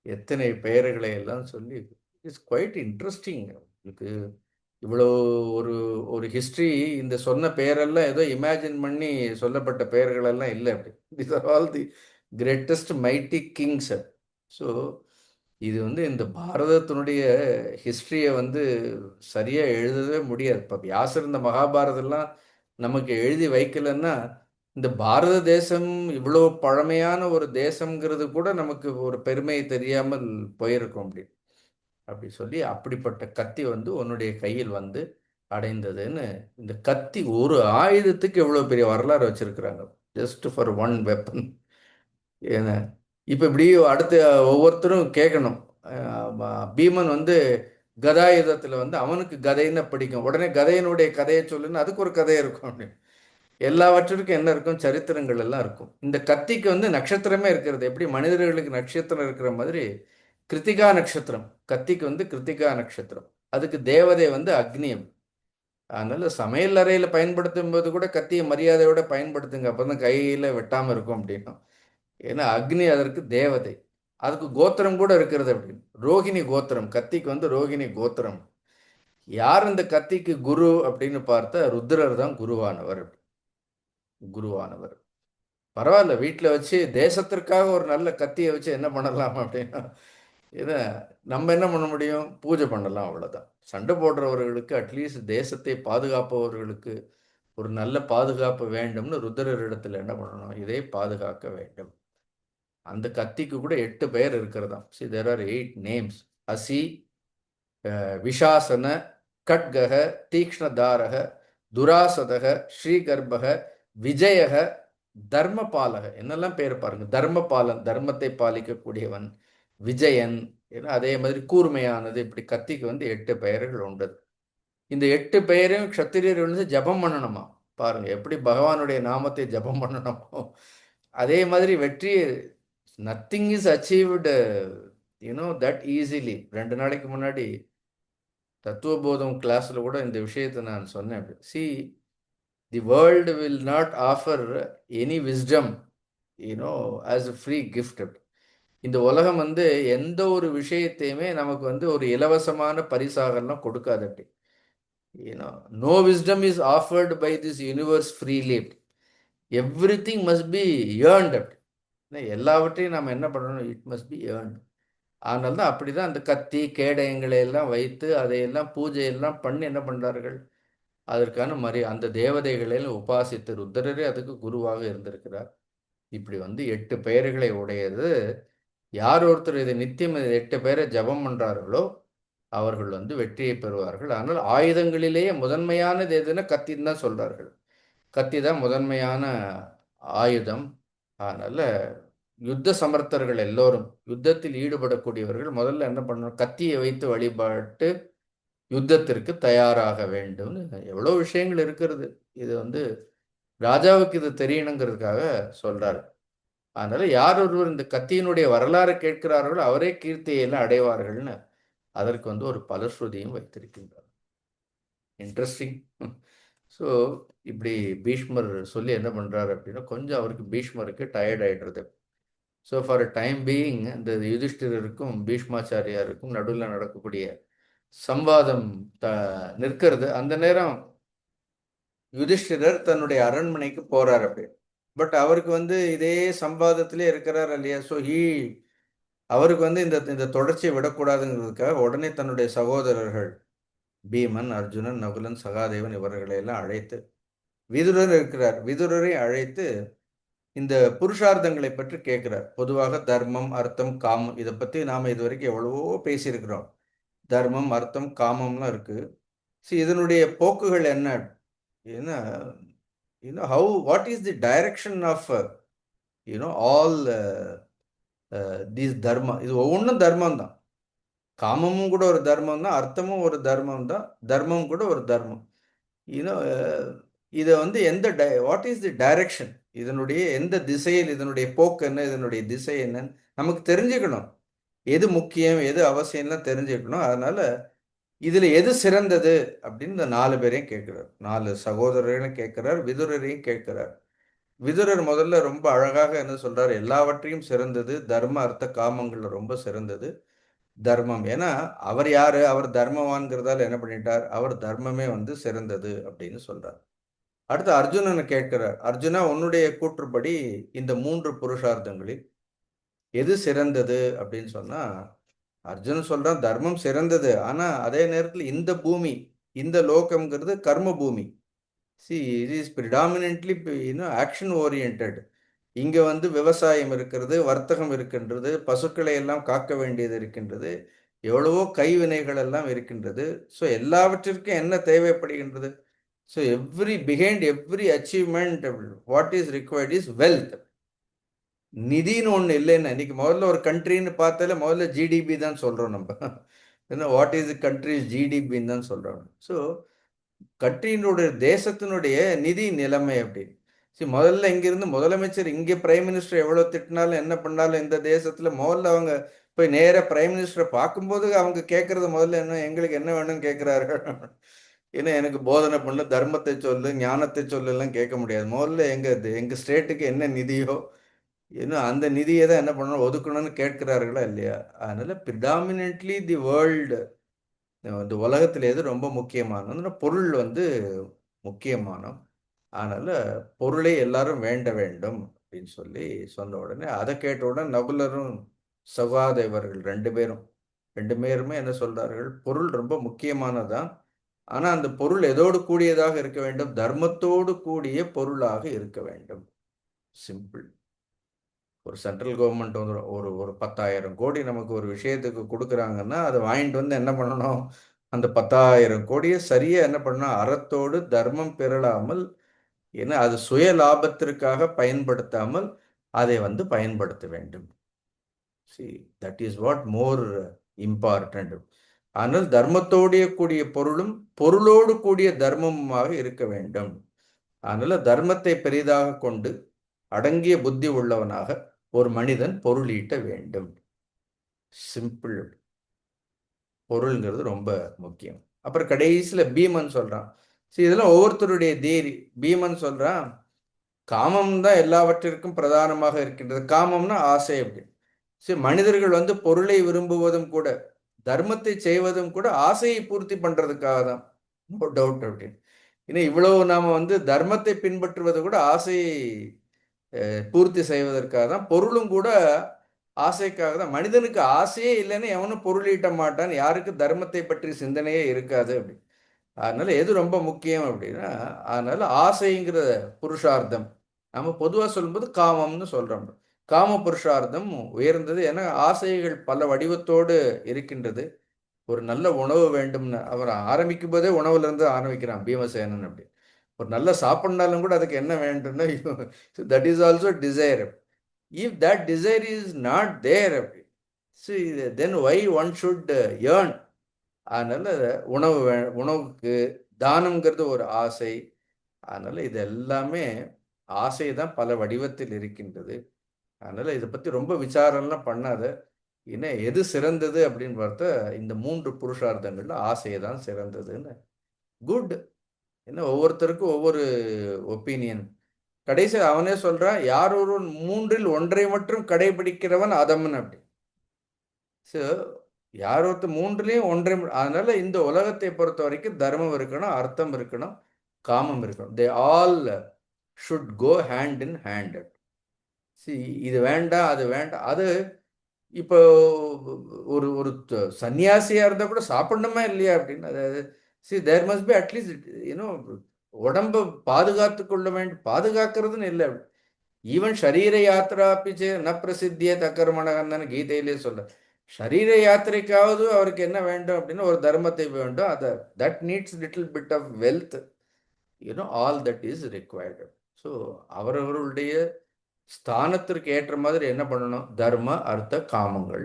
எத்தனை பெயர்களை எல்லாம் சொல்லி, இட்ஸ் குவைட் இன்ட்ரெஸ்டிங். இதுக்கு இவ்வளோ ஒரு ஒரு ஹிஸ்ட்ரி. இந்த சொன்ன பெயரெல்லாம் ஏதோ இமேஜின் பண்ணி சொல்லப்பட்ட பெயர்கள் எல்லாம் இல்லை. அப்படி these are all the greatest mighty Kings. So இது வந்து இந்த பாரதத்தினுடைய ஹிஸ்ட்ரியை வந்து சரியா எழுதவே முடியாது. இப்போ வியாசர் இந்த மகாபாரதம்லாம் நமக்கு எழுதி வைக்கலன்னா, இந்த பாரத தேசம் இவ்வளோ பழமையான ஒரு தேசம்ங்கிறது கூட நமக்கு ஒரு பெருமை தெரியாமல் போயிருக்கும். அப்படி அப்படி சொல்லி அப்படிப்பட்ட கத்தி வந்து உன்னுடைய கையில் வந்து அடைந்ததுன்னு, இந்த கத்தி ஒரு ஆயுதத்துக்கு எவ்வளவு பெரிய வரலாறு வச்சிருக்கிறாங்க. Just for one weapon. ஏன்னா இப்ப இப்படி அடுத்த ஒவ்வொருத்தரும் கேட்கணும். பீமன் வந்து கதாயுதத்துல வந்து அவனுக்கு கதைன்னு பிடிக்கும். உடனே கதையினுடைய கதையை சொல்லுன்னு அதுக்கு ஒரு கதை இருக்கும். அப்படின்னு எல்லாவற்றிற்கும் என்ன இருக்கும்? சரித்திரங்கள் எல்லாம் இருக்கும். இந்த கத்திக்கு வந்து நட்சத்திரமே இருக்கிறது. எப்படி மனிதர்களுக்கு நட்சத்திரம் இருக்கிற மாதிரி கிருத்திகா நட்சத்திரம், கத்திக்கு வந்து கிருத்திகா நட்சத்திரம். அதுக்கு தேவதை வந்து அக்னியம். அதனால சமையல் அறையில பயன்படுத்தும் போது கூட கத்தியை மரியாதையோட பயன்படுத்துங்க, அப்பதான் கையில வெட்டாம இருக்கும் அப்படின்னும். ஏன்னா அக்னி அதற்கு தேவதை. அதுக்கு கோத்திரம் கூட இருக்கிறது. அப்படின்னு ரோகிணி கோத்திரம், கத்திக்கு வந்து ரோகிணி கோத்திரம். யார் இந்த கத்திக்கு குரு அப்படின்னு பார்த்தா ருத்ரர் தான் குருவானவர். குருவானவர் பரவாயில்ல, வீட்டில் வச்சு தேசத்திற்காக ஒரு நல்ல கத்தியை வச்சு என்ன பண்ணலாம் அப்படின்னா, இதை நம்ம என்ன பண்ண முடியும்? பூஜை பண்ணலாம், அவ்வளோதான். சண்டை போடுறவர்களுக்கு அட்லீஸ்ட் தேசத்தை பாதுகாப்பவர்களுக்கு ஒரு நல்ல பாதுகாப்பு வேண்டும்னு ருத்ரர் இடத்துல என்ன பண்ணணும்? இதை பாதுகாக்க வேண்டும். அந்த கத்திக்கு கூட 8 பெயர் இருக்கிறதாம். See, there are 8 names. அசி, விஷாசன கட்கக தீக்ஷ்ணதாரக துராசதக ஸ்ரீகர்ப்பக விஜயக தர்மபாலக, என்னெல்லாம் பேர் பாருங்க. தர்மபாலன், தர்மத்தை பாலிக்கக்கூடியவன். விஜயன், ஏன்னா அதே மாதிரி கூர்மையானது. இப்படி கத்திக்கு வந்து 8 பெயர்கள் உண்டு. இந்த 8 பெயரையும் க்ஷத்திரியர் வந்து ஜபம் பண்ணணுமா. பாருங்க எப்படி பகவானுடைய நாமத்தை ஜபம் பண்ணணுமோ அதே மாதிரி வெற்றி. Nothing is achieved that easily. 2 நாளைக்கு முன்னாடி தத்துவபோதம் கிளாஸில் கூட இந்த விஷயத்தை நான் சொன்னேன். C, the world will not offer any wisdom as a free gift. இந்த உலகம் வந்து எந்த ஒரு விஷயத்தையுமே நமக்கு வந்து ஒரு இலவசமான பரிசாகலாம் கொடுக்காது. அப்படி no wisdom is offered by this universe freely. Everything must be earned. அப்படி எல்லாவற்றையும் நாம் என்ன பண்ணணும்? It must be earned. அதனால தான் அப்படி தான் அந்த கத்தி கேடயங்களை எல்லாம் வைத்து அதையெல்லாம் பூஜையெல்லாம் பண்ணி என்ன பண்ணுறார்கள்? அதற்கான அந்த தேவதைகளையும் உபாசித்து ருத்ரரே அதுக்கு குருவாக இருந்திருக்கிறார். இப்படி வந்து 8 பெயர்களை உடையது. யார் ஒருத்தர் இதை நித்தியம் 8 பேரை ஜபம் பண்ணுறார்களோ அவர்கள் வந்து வெற்றியை பெறுவார்கள். ஆனால் ஆயுதங்களிலேயே முதன்மையானது எதுன்னா கத்தின்னு தான் சொல்கிறார்கள். கத்தி தான் முதன்மையான ஆயுதம். அதனால் யுத்த சமர்த்தர்கள் எல்லோரும், யுத்தத்தில் ஈடுபடக்கூடியவர்கள் முதல்ல என்ன பண்ணணும்? கத்தியை வைத்து வழிபாட்டு யுத்தத்திற்கு தயாராக வேண்டும். எவ்வளோ விஷயங்கள் இருக்கிறது. இது வந்து ராஜாவுக்கு இது தெரியணுங்கிறதுக்காக சொல்றாரு. அதனால யார் ஒருவர் இந்த கத்தியினுடைய வரலாறு கேட்கிறார்களோ அவரே கீர்த்தியெல்லாம் அடைவார்கள்னு அதற்கு வந்து ஒரு பலஸ்ருதியும் வைத்திருக்கின்றார். இன்ட்ரெஸ்டிங். ஸோ இப்படி பீஷ்மர் சொல்லி என்ன பண்ணுறாரு அப்படின்னா, கொஞ்சம் அவருக்கு பீஷ்மருக்கு டயர்ட் ஆகிடுறது. So for a time being இந்த யுதிஷ்டிரருக்கும் பீஷ்மாச்சாரியாருக்கும் நடுவில் நடக்கக்கூடிய சம்வாதம் நிற்கிறது. அந்த நேரம் யுதிஷ்டிரர் தன்னுடைய அரண்மனைக்கு போறார். அப்படி பட் அவருக்கு வந்து இதே சம்வாதத்திலே இருக்கிறார் இல்லையா. ஸோ அவருக்கு வந்து இந்த இந்த தொடர்ச்சியை விடக்கூடாதுங்கிறதுக்காக உடனே தன்னுடைய சகோதரர்கள் பீமன், அர்ஜுனன், நகுலன், சகாதேவன் இவர்களை எல்லாம் அழைத்து, விதுரர் இருக்கிறார், விதுரரை அழைத்து இந்த புருஷார்த்தங்களை பற்றி கேட்கிறார். பொதுவாக தர்மம், அர்த்தம், காமம் இதை பற்றி நாம் இதுவரைக்கும் எவ்வளவோ பேசியிருக்கிறோம். தர்மம், அர்த்தம், காமம்லாம் இருக்கு. இதனுடைய போக்குகள் என்ன? What is the direction of all these dharma? இது ஒவ்வொன்றும் தர்மம் தான். காமமும் கூட ஒரு தர்மம் தான், அர்த்தமும் ஒரு தர்மம் தான், தர்மம் கூட ஒரு தர்மம். இதை வந்து வாட் இஸ் தி டைரக்ஷன்? இதனுடைய எந்த திசையில் இதனுடைய போக்கு என்ன, இதனுடைய திசை என்னன்னு நமக்கு தெரிஞ்சுக்கணும். எது முக்கியம், எது அவசியம்லாம் தெரிஞ்சுக்கணும். அதனால இதுல எது சிறந்தது அப்படின்னு இந்த 4 பேரையும் கேட்கிறார். 4 சகோதரர்களையும் கேட்கிறார், விதுரரையும் கேட்கிறார். விதுரர் முதல்ல ரொம்ப அழகாக என்ன சொல்றாரு? எல்லாவற்றையும் சிறந்தது தர்ம, அர்த்த, காமங்கள்ல ரொம்ப சிறந்தது தர்மம். ஏன்னா அவர் யாரு? அவர் தர்மவான்கிறதால என்ன பண்ணிட்டார்? அவர் தர்மமே வந்து சிறந்தது அப்படின்னு சொல்றார். அடுத்து அர்ஜுனனை கேட்கிறார். அர்ஜுனா, உன்னுடைய கூற்றுப்படி இந்த 3 புருஷார்த்தங்களில் எது சிறந்தது அப்படின்னு சொன்னா, அர்ஜுனன் சொல்றான் தர்மம் சிறந்தது. ஆனா அதே நேரத்தில் இந்த பூமி, இந்த லோகம்ங்கிறது கர்ம பூமி. it is predominantly action oriented. இங்க வந்து விவசாயம் இருக்கிறது, வர்த்தகம் இருக்கின்றது, பசுக்களை எல்லாம் காக்க வேண்டியது இருக்கின்றது, எவ்வளவோ கைவினைகள் எல்லாம் இருக்கின்றது. ஸோ எல்லாவற்றிற்கும் என்ன தேவைப்படுகின்றது? So behind every achievement what is required is wealth. நிதின்னு ஒன்று இல்லைன்னு இன்னைக்கு முதல்ல ஒரு கண்ட்ரின்னு பார்த்தாலே முதல்ல ஜிடிபி தான் சொல்கிறோம் நம்ம. என்ன வாட் இஸ் கண்ட்ரிஸ் ஜிடிபின்னு தான் சொல்கிறோம். ஸோ கண்ட்ரியினுடைய தேசத்தினுடைய நிதி நிலைமை அப்படி. முதல்ல இங்கிருந்து முதலமைச்சர் இங்கே பிரைம் மினிஸ்டர் எவ்வளோ திட்டினாலும் என்ன பண்ணாலும் இந்த தேசத்தில் முதல்ல அவங்க போய் நேராக பிரைம் மினிஸ்டரை பார்க்கும்போது அவங்க கேட்கறது முதல்ல என்ன, எங்களுக்கு என்ன வேணும்னு கேட்குறார்கள். ஏன்னா எனக்கு போதனை பண்ணு, தர்மத்தை சொல்லு, ஞானத்தை சொல்லலாம் கேட்க முடியாது. முதல்ல எங்கள் ஸ்டேட்டுக்கு என்ன நிதியோ இன்னும் அந்த நிதியை தான் என்ன பண்ணணும், ஒதுக்கணும்னு கேட்கிறார்களா இல்லையா? அதனால ப்ரிடாமினென்ட்லி தி வேர்ல்டு, இந்த உலகத்தில் எது ரொம்ப முக்கியமானதுன்னா பொருள் வந்து முக்கியமான. அதனால பொருளை எல்லாரும் வேண்ட வேண்டும் அப்படின்னு சொல்லி சொன்ன உடனே அதை கேட்ட உடனே நகுலரும் சகாதேவர்கள் 2 பேருமே என்ன சொல்றார்கள்? பொருள் ரொம்ப முக்கியமானதான். ஆனா அந்த பொருள் எதோடு கூடியதாக இருக்க வேண்டும்? தர்மத்தோடு கூடிய பொருளாக இருக்க வேண்டும். சிம்பிள். ஒரு சென்ட்ரல் கவர்மெண்ட் வந்து ஒரு ஒரு 10,000 கோடி நமக்கு ஒரு விஷயத்துக்கு கொடுக்குறாங்கன்னா அதை வாங்கிட்டு வந்து என்ன பண்ணணும், அந்த 10,000 கோடியை சரியா என்ன பண்ணணும், அறத்தோடு தர்மம் பெறலாமல், ஏன்னா அது சுய லாபத்திற்காக பயன்படுத்தாமல் அதை வந்து பயன்படுத்த வேண்டும். See, that is what more important. ஆனால் தர்மத்தோடைய கூடிய பொருளும் பொருளோடு கூடிய தர்மமுமாக இருக்க வேண்டும். அதனால தர்மத்தை பெரிதாக கொண்டு அடங்கிய புத்தி உள்ளவனாக ஒரு மனிதன் பொருள் ஈட்ட வேண்டும். சிம்பிள். பொருள்ங்கிறது ரொம்ப முக்கியம். அப்புறம் கடைசியில பீமன் சொல்றான். சரி, இதெல்லாம் ஒவ்வொருத்தருடைய தேரி. பீமன் சொல்றான், காமம் தான் எல்லாவற்றிற்கும் பிரதானமாக இருக்கின்றது. காமம்னா ஆசை அப்படி. சரி, மனிதர்கள் வந்து பொருளை விரும்புவதும் கூட தர்மத்தை செய்வதும் கூட ஆசையை பூர்த்தி பண்றதுக்காக தான். நோ டவுட் அப்படின்னு. ஏன்னா இவ்வளவு நாம வந்து தர்மத்தை பின்பற்றுவது கூட ஆசையை பூர்த்தி செய்வதற்காக தான். பொருளும் கூட ஆசைக்காக தான். மனிதனுக்கு ஆசையே இல்லைன்னு எவனும் பொருள் ஈட்ட மாட்டான். யாருக்கு தர்மத்தை பற்றி சிந்தனையே இருக்காது அப்படி. அதனால எது ரொம்ப முக்கியம் அப்படின்னா, அதனால ஆசைங்கிற புருஷார்த்தம் நம்ம பொதுவாக சொல்லும்போது காமம்னு சொல்றோம். காம புருஷார்த்தம் உயர்ந்தது. ஏன்னா ஆசைகள் பல வடிவத்தோடு இருக்கின்றது. ஒரு நல்ல உணவு வேண்டும்னு அவர் ஆரம்பிக்கும் போதே உணவுல இருந்து ஆரம்பிக்கிறான் பீமசேனன் அப்படி. ஒரு நல்ல சாப்பிட்னாலும் கூட அதுக்கு என்ன வேண்டும்னா, that is also desire. If that desire is not there அப்படி, then why one should earn. அதனால உணவுக்கு தானம்ங்கிறது ஒரு ஆசை. அதனால இது எல்லாமே ஆசை தான் பல வடிவத்தில் இருக்கின்றது. அதனால இதை பத்தி ரொம்ப விசாரம்லாம் பண்ணாத. என்ன எது சிறந்தது அப்படின்னு பார்த்தா இந்த 3 புருஷார்த்தங்கள்ல ஆசையை தான் சிறந்ததுன்னு. குட். என்ன ஒவ்வொருத்தருக்கும் ஒவ்வொரு ஒப்பீனியன். கடைசி அவனே சொல்றான், யார் ஒருவன் 3ல் ஒன்றை மட்டும் கடைபிடிக்கிறவன் அதமன் அப்படி. ஸோ யார் ஒருத்தர் 3லையும் ஒன்றை அதனால இந்த உலகத்தை பொறுத்த வரைக்கும் தர்மம் இருக்கணும், அர்த்தம் இருக்கணும், காமம் இருக்கணும். They all should go hand in hand. See, இது வேண்டாம் அது வேண்டாம். அது இப்போ ஒரு ஒரு சன்னியாசியா இருந்தா கூட சாப்பிடணுமா இல்லையா அப்படின்னு. அதாவது see there must be at least you know உடம்ப பாதுகாத்து கொள்ள வேண்டும். பாதுகாக்கிறதுன்னு இல்லை. ஈவன் ஷரீர யாத்திரா பிச்சே ந பிரசித்திய தக்கர்மணகன்னு கீதையிலே சொல்ற. ஷரீர யாத்திரைக்காவது அவருக்கு என்ன வேண்டும் அப்படின்னு ஒரு தர்மத்தை வேண்டும். அதை that needs little bit of wealth, all that is required. So அவரவர்களுடைய ஸ்தானத்திற்கு ஏற்ற மாதிரி என்ன பண்ணணும், தர்ம அர்த்த காமங்கள்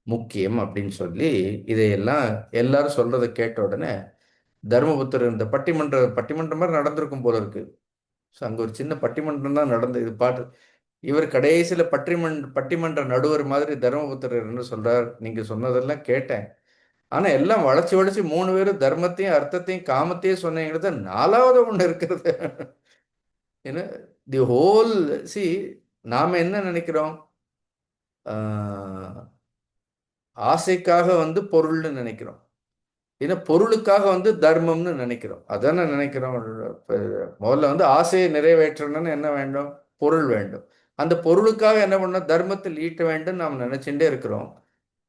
முக்கியம் அப்படின்னு சொல்லி இதையெல்லாம் எல்லாரும் சொல்றதை கேட்ட உடனே தர்மபுத்திரர் இந்த பட்டிமன்றம் மாதிரி நடந்திருக்கும் போல இருக்கு. ஸோ அங்கே ஒரு சின்ன பட்டிமன்றம் தான் நடந்து இது பாட்டு. இவர் கடைசியில் பட்டிமன்ற நடுவர் மாதிரி தர்மபுத்திரர் என்ன சொல்றார், நீங்க சொன்னதெல்லாம் கேட்டேன், ஆனா எல்லாம் வளைச்சு வளைச்சு 3 பேரும் தர்மத்தையும் அர்த்தத்தையும் காமத்தையும் சொன்னீங்கிறது 4வது ஒண்ணு இருக்கிறது. ஏன்னா தி ஹோல் சி நாம என்ன நினைக்கிறோம், ஆசைக்காக வந்து பொருள்னு நினைக்கிறோம். ஏன்னா பொருளுக்காக வந்து தர்மம்னு நினைக்கிறோம். அதானே நினைக்கிறோம். முதல்ல வந்து ஆசையை நிறைவேற்றணும்னு என்ன வேண்டும், பொருள் வேண்டும். அந்த பொருளுக்காக என்ன பண்ண, தர்மத்தில் ஈட்ட வேண்டும் நாம் நினைச்சுட்டே இருக்கிறோம்.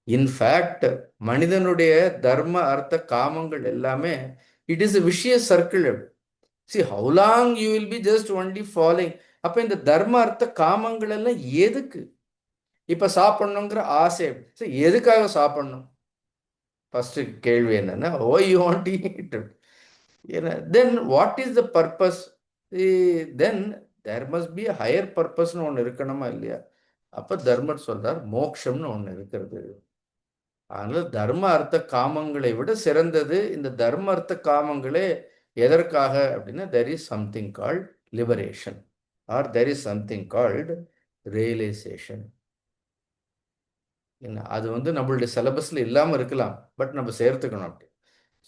இன்ஃபேக்ட் மனிதனுடைய தர்ம அர்த்த காமங்கள் எல்லாமே it is a vicious circle. See how long you will be just only falling. அப்ப இந்த தர்ம அர்த்த காமங்கள் எல்லாம் எதுக்கு? இப்ப சாப்பிடணுங்கிற ஆசை எதுக்காக சாப்பிடணும்? ஃபர்ஸ்ட் கேள்வி என்னன்னா, why you want to eat? then what is the purpose? then there must be a higher purposeன்னு ஒன்று இருக்கணுமா இல்லையா? அப்ப தர்மர் சொல்றார், மோக்ஷம்னு ஒன்று இருக்கிறது. அதனால தர்ம அர்த்த காமங்களை விட சிறந்தது இந்த தர்ம அர்த்த காமங்களே. எதற்காக அப்படின்னா, there is something called liberation or there is something called realization. அது வந்து நம்மளுடைய சிலபஸ்ல இல்லாம இருக்கலாம், பட் நம்ம சேர்த்துக்கணும் அப்படி.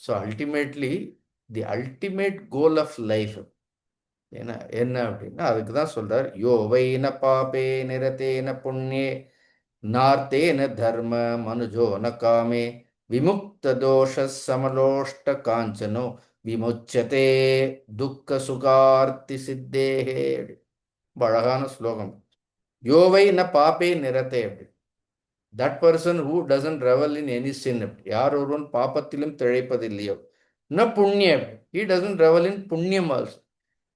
So ultimately the ultimate goal of life என்ன அப்படின்னா, அதுக்கு தான் சொல்றார், யோ வைன பாபே நிரதேன புண்ணியே நார்த்தேன தர்ம மனுஜோ ந காமே விமுக்த தோஷ சமலோஷ்ட காஞ்சனோ விமுச்சதே துக்க சுகார்த்தி சித்தேஹே. அழகான ஸ்லோகம். யோவை ந பாப்பே நிரத்தே அப்படி. That person who doesn't revel in any sin. யார் ஒருவன் பாப்பத்திலும் திளைப்பதில்லையோ. ந புண்ணியம், ஹி டசன்ட் ரெவல் இன் புண்ணியம் ஆல்சோ.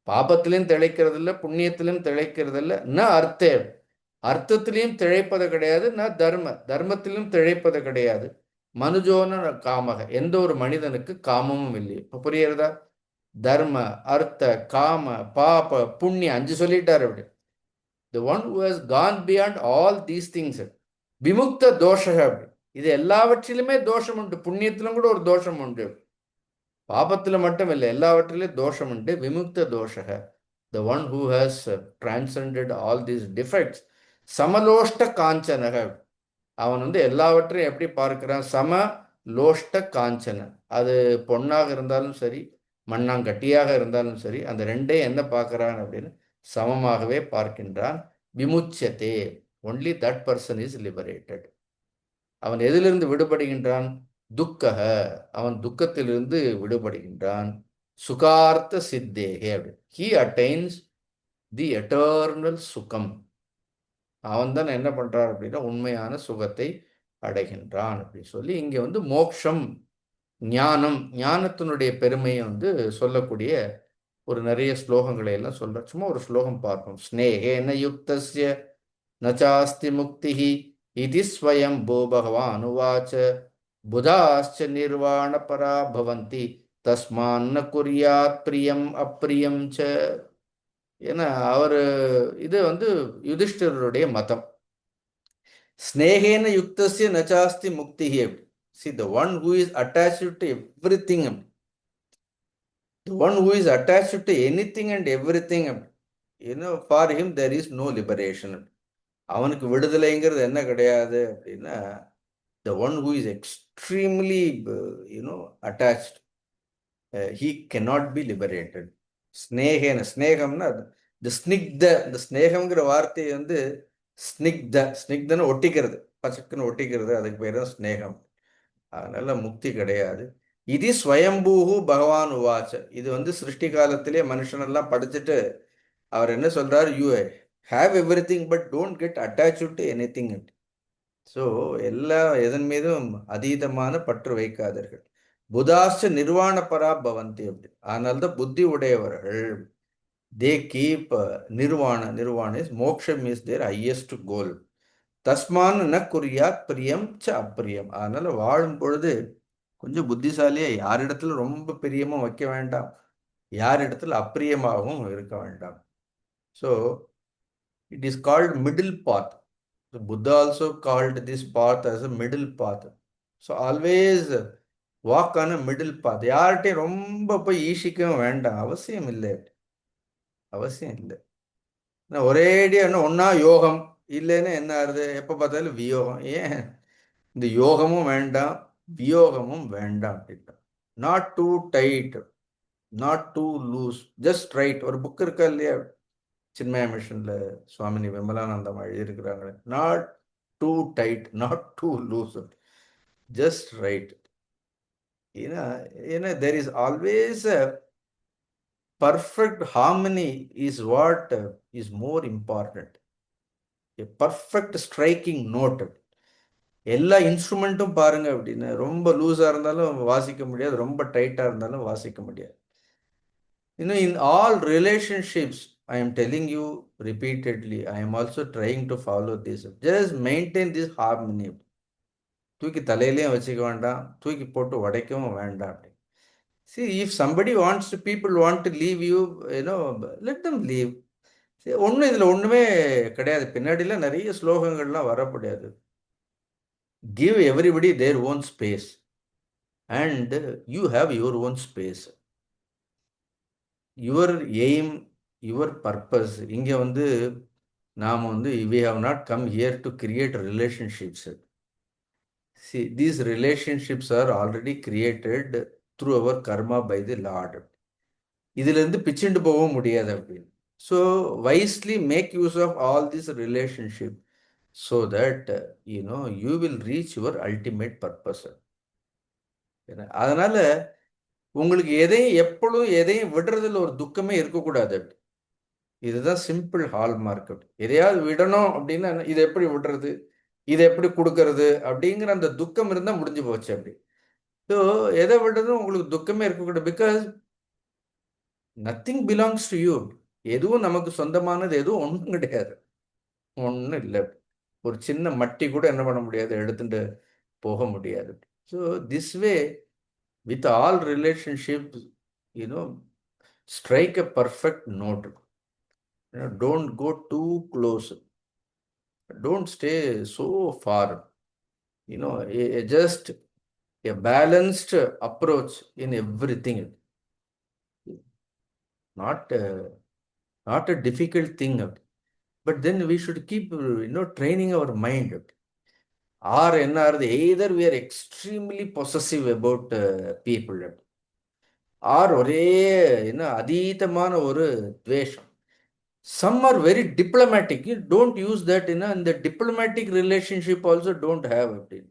பாபத்திலும் திளைக்கிறது இல்லை, புண்ணியத்திலும் திளைக்கிறது இல்லை. ந அர்த்தே, அர்த்தத்திலையும் திளைப்பது கிடையாது, நான் தர்மத்திலும் திளைப்பது கிடையாது. மனுஜோன காமக, எந்த ஒரு மனிதனுக்கு காமமும் இல்லை. இப்போ புரியுறதா? தர்ம, அர்த்த, காம, பாப, புண்ணிய 5 சொல்லிட்டார் அப்படி. The one who has gone beyond all these things, விமுக்த தோஷக அப்படி. இது எல்லாவற்றிலுமே தோஷம் உண்டு. புண்ணியத்திலும் கூட ஒரு தோஷம் உண்டு. பாபத்துல மட்டும் இல்லை, எல்லாவற்றிலும் தோஷம் உண்டு. விமுக்த தோஷக, the one who has transcended all these defects. சமலோஷ்ட காஞ்சனக, அவன் வந்து எல்லாவற்றையும் எப்படி பார்க்கிறான்? சம லோஷ்ட காஞ்சன, அது பொன்னாக இருந்தாலும் சரி, மண்ணாங்கட்டியாக இருந்தாலும் சரி, அந்த ரெண்டையும் என்ன பார்க்கிறான் அப்படின்னு சமமாகவே பார்க்கின்றான். விமுச்சதே, only that person is liberated. அவன் எதிலிருந்து விடுபடுகின்றான்? துக்கக, அவன் துக்கத்திலிருந்து விடுபடுகின்றான். சுகார்த்த சித்தேகே அப்படி, ஹி அட்டைன்ஸ் தி எட்டர்னல் சுகம். அவன் தான் என்ன பண்றான் அப்படின்னா உண்மையான சுகத்தை அடைகின்றான் அப்படின்னு சொல்லி இங்க வந்து மோக்ஷம், ஞானம், ஞானத்தினுடைய பெருமையை வந்து சொல்லக்கூடிய ஒரு நிறைய ஸ்லோகங்களை எல்லாம் சொல்ற. சும்மா ஒரு ஸ்லோகம் பார்ப்போம். ஸ்நேகேன யுக்தஸ்ய நச்சாஸ்தி முக்திஹி இதி ஸ்வயம் போ பகவான் உவாச்ச புதாஸ்ச நிர்வாண பரா பவந்தி தஸ்மான் ந குர்யாத் பிரியம் அப்பிரியம் ச. ஏன்னா அவர் இது வந்து யுதிஷ்டிரருடைய மதம். ஸ்நேகேன யுக்தஸ்ய நச்சாஸ்தி முக்திஹி. See, the one who is attached to everything, the one who is attached to anything and everything, for him there is no liberation. அவனுக்கு விடுதலைங்கிறது என்ன கிடையாது அப்படின்னா, the one who is extremely attached, he cannot be liberated. ஸ்நேகேன, ஸ்நேகம்னா இந்த ஸ்னிக்த, இந்த ஸ்நேகம்ங்கிற வார்த்தை வந்து ஸ்னிக்தன்னு ஒட்டிக்கிறது, பச்சக்குன்னு ஒட்டிக்கிறது, அதுக்கு பேர் தான் ஸ்நேகம். அதனால முக்தி கிடையாது. இது ஸ்வயம்பூஹு பகவான் உவாச்ச, இது வந்து சிருஷ்டி காலத்திலே மனுஷனெல்லாம் படிச்சுட்டு அவர் என்ன சொல்றாரு? You have everything but don't get attached to anything. So எல்லா எதன் மீதும் அதீதமான பற்று வைக்காதீர்கள். புதாஸ்ச நிர்வாண பரா பவந்தி அப்படி. அதனால்தான் புத்தி உடையவர்கள் தே கீப் நிர்வாண இஸ் மோக்ஷம் இஸ் தேர் ஹையஸ்ட் கோல். தஸ்மான் ந குறியாத் பிரியம் ச அப்பிரியம். அதனால வாழும் பொழுது கொஞ்சம் புத்திசாலியா யாரிடத்துல ரொம்ப பிரியமும் வைக்க வேண்டாம், யாரிடத்துல அப்பிரியமாகவும் இருக்க வேண்டாம். So it is called middle path. Buddha also called this path as a middle path. So always walk on a middle path. யார்கிட்டையும் ரொம்ப போய் ஈஷிக்கவும் வேண்டாம், அவசியம் இல்லை, அவசியம் இல்லை. ஒரேடியா என்ன ஒன்னா யோகம் இல்லைன்னு என்ன ஆறுது? எப்போ பார்த்தாலும் வியோகம். ஏன்? இந்த யோகமும் வேண்டாம், வியோகமும் வேண்டாம் அப்படின்ட்டு. Not too tight, not too loose, just right. ஒரு புக் இருக்கா இல்லையா, சின்மய மிஷன்ல சுவாமினி விமலானந்தம் எழுதியிருக்கிறாங்க, not too tight, not too loose, just right. ஏன்னா there is always a perfect harmony is what is more important. A perfect striking note. எல்லா இன்ஸ்ட்ருமெண்ட்டும் பாருங்க அப்படின்னு, ரொம்ப லூஸா இருந்தாலும் வாசிக்க முடியாது, ரொம்ப டைட்டா இருந்தாலும் வாசிக்க முடியாது. In all relationships, I am telling you repeatedly, I am also trying to follow this. Just maintain this harmony. தூக்கி தலையிலையும் வச்சுக்க வேண்டாம், தூக்கி போட்டு உடைக்கவும் வேண்டாம். See, if somebody wants to, people want to leave you, let them leave. ஒன்றும் இதில் ஒன்றுமே கிடையாது. பின்னாடிலாம் நிறைய ஸ்லோகங்கள்லாம் வரப்படாது. Give everybody their own space and you have your own space. Your aim, your purpose. இங்கே வந்து நாம் வந்து we have not come here to create relationships. See, these relationships are already created through our karma by the Lord. இதிலிருந்து பிச்சுண்டு போகவும் முடியாது அப்படின்னு. So wisely make use of all these relationships so that you will reach your ultimate purpose. அதனால உங்களுக்கு எதையும் எப்பொழுதும் எதையும் விடுறதுல ஒரு துக்கமே இருக்கக்கூடாது. இதுதான் சிம்பிள் ஹால்மார்க். எதையாவது விடணும் அப்படின்னா இதை எப்படி விடுறது, இதை எப்படி கொடுக்கறது அப்படிங்கிற அந்த துக்கம் இருந்தால் முடிஞ்சு போச்சு அப்படி. ஸோ எதை விடுறதும் உங்களுக்கு துக்கமே இருக்கக்கூடாது. Because nothing belongs to you. எதுவும் நமக்கு சொந்தமானது எதுவும் ஒன்றும் கிடையாது. ஒன்றும் இல்லை. ஒரு சின்ன மட்டி கூட என்ன பண்ண முடியாது, எடுத்துட்டு போக முடியாது. So this way with all relationship, you know strike a perfect note. Don't go too close. Don't stay so far. Just a balanced approach in everything. Not not a difficult thing. But then we should keep training our mind. Or either we are extremely possessive about people, or ஒரே அதீதமான ஒரு துவேஷம். Some are very diplomatic. You don't use that in the diplomatic relationship also don't have it.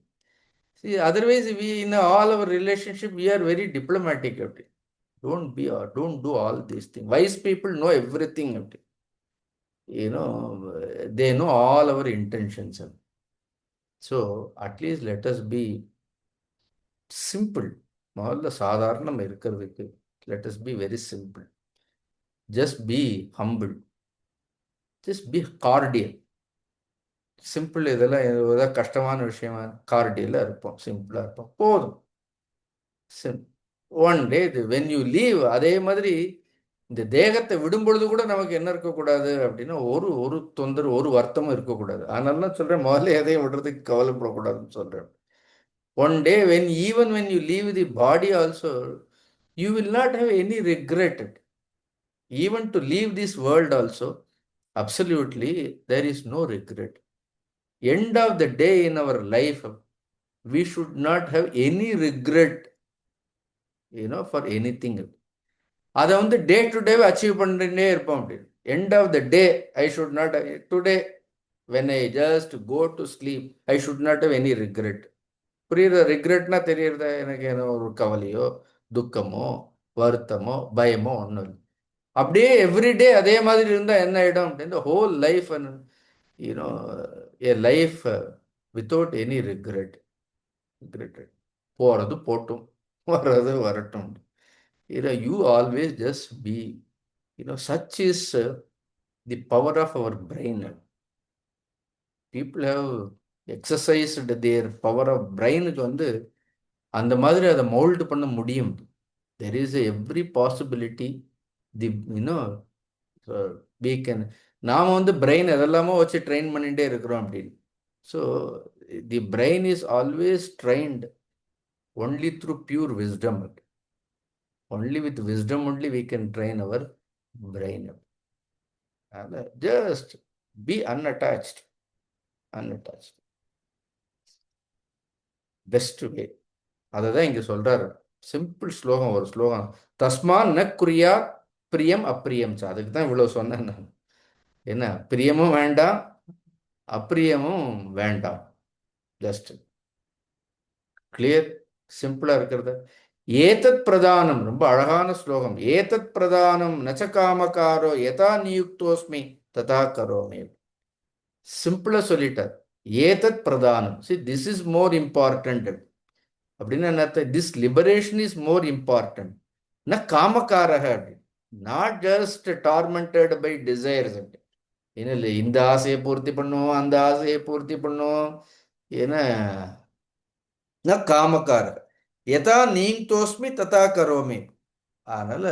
See, otherwise we in all our relationship we are very diplomatic. Don't do all these things. Wise people know everything. They know all our intentions. So at least let us be simple. முதல்ல சாதாரணம் இருக்கிறதுக்கு let us be very simple. Just be humble. Just be cordial. Simple. இதெல்லாம் ஏதாவது கஷ்டமான விஷயமா? கார்டியலாக இருப்போம், சிம்பிளாக இருப்போம், போதும். One day when you leave, அதே மாதிரி இந்த தேகத்தை விடும் பொழுது கூட நமக்கு என்ன இருக்கக்கூடாது அப்படின்னா ஒரு ஒரு தொந்தரவு, ஒரு வருத்தமும் இருக்கக்கூடாது. அதனால தான் சொல்கிறேன், முதல்ல எதையும் விடுறதுக்கு கவலைப்படக்கூடாதுன்னு சொல்கிறேன். One day even when you leave the body also, you will not have any regret. Even to leave this world also, absolutely there is no regret. End of the day in our life, we should not have any regret, for anything. அதை day to day achieve பண்ணிட்டே இருப்போம். அப்படி end of the day I should not today when I just go to sleep I should not have any regret. புரியுற? ரிக்ரெட்னா தெரியறதா? எனக்கு என்ன ஒரு கவலையோ துக்கமோ வருத்தமோ பயமோ ஒன்றும் இல்லை. அப்படியே எவ்ரிடே அதே மாதிரி இருந்தால் என்ன ஆகிடும் அப்படின்னு, whole life a life without any regret. போறது போட்டும், வர்றது வரட்டும். You always just be, such is the power of our brain. People have exercised their power of brain. அந்த மாதிரி அதை மோல்டு பண்ண முடியும். There is every possibility. We can. நாம் பிரெயின் எதெல்லாமோ வச்சு ட்ரெயின் பண்ணிகிட்டே இருக்கிறோம் அப்படின்னு. So the brain is always trained only through pure wisdom. Only with wisdom only we can train our brain. Just be unattached. Best way. அதை தான் இங்கே சொல்கிறாரு. சிம்பிள் ஸ்லோகம், ஒரு ஸ்லோகம். தஸ்மான் ந குறியா பிரியம் அப்பிரியம். அதுக்கு தான் இவ்வளோ சொன்னேன் நான். என்ன, பிரியமும் வேண்டாம் அப்பிரியமும் வேண்டாம். ஜஸ்ட் கிளியர், சிம்பிளா இருக்கிறது. ஏதத் பிரதானம், ரொம்ப அழகான ஸ்லோகம். ஏதத் பிரதானம் நச்ச காமகாரோ யதா நியுக்தோஸ்மி ததா கரோமி. சிம்பிளா சொல்லிட்டார். ஏதத் பிரதானம், see this is more important. அப்படின்னு என்ன அர்த்தம்? This liberation is more important. ந காமகாரக, not just tormented by desires. ஏன்னா இல்லை, இந்த ஆசையை பூர்த்தி பண்ணுவோம், அந்த ஆசையை பூர்த்தி பண்ணுவோம். ஏன்னா காமக்கார எதா நீங்தோஸ்மி ததா கரோமி. அதனால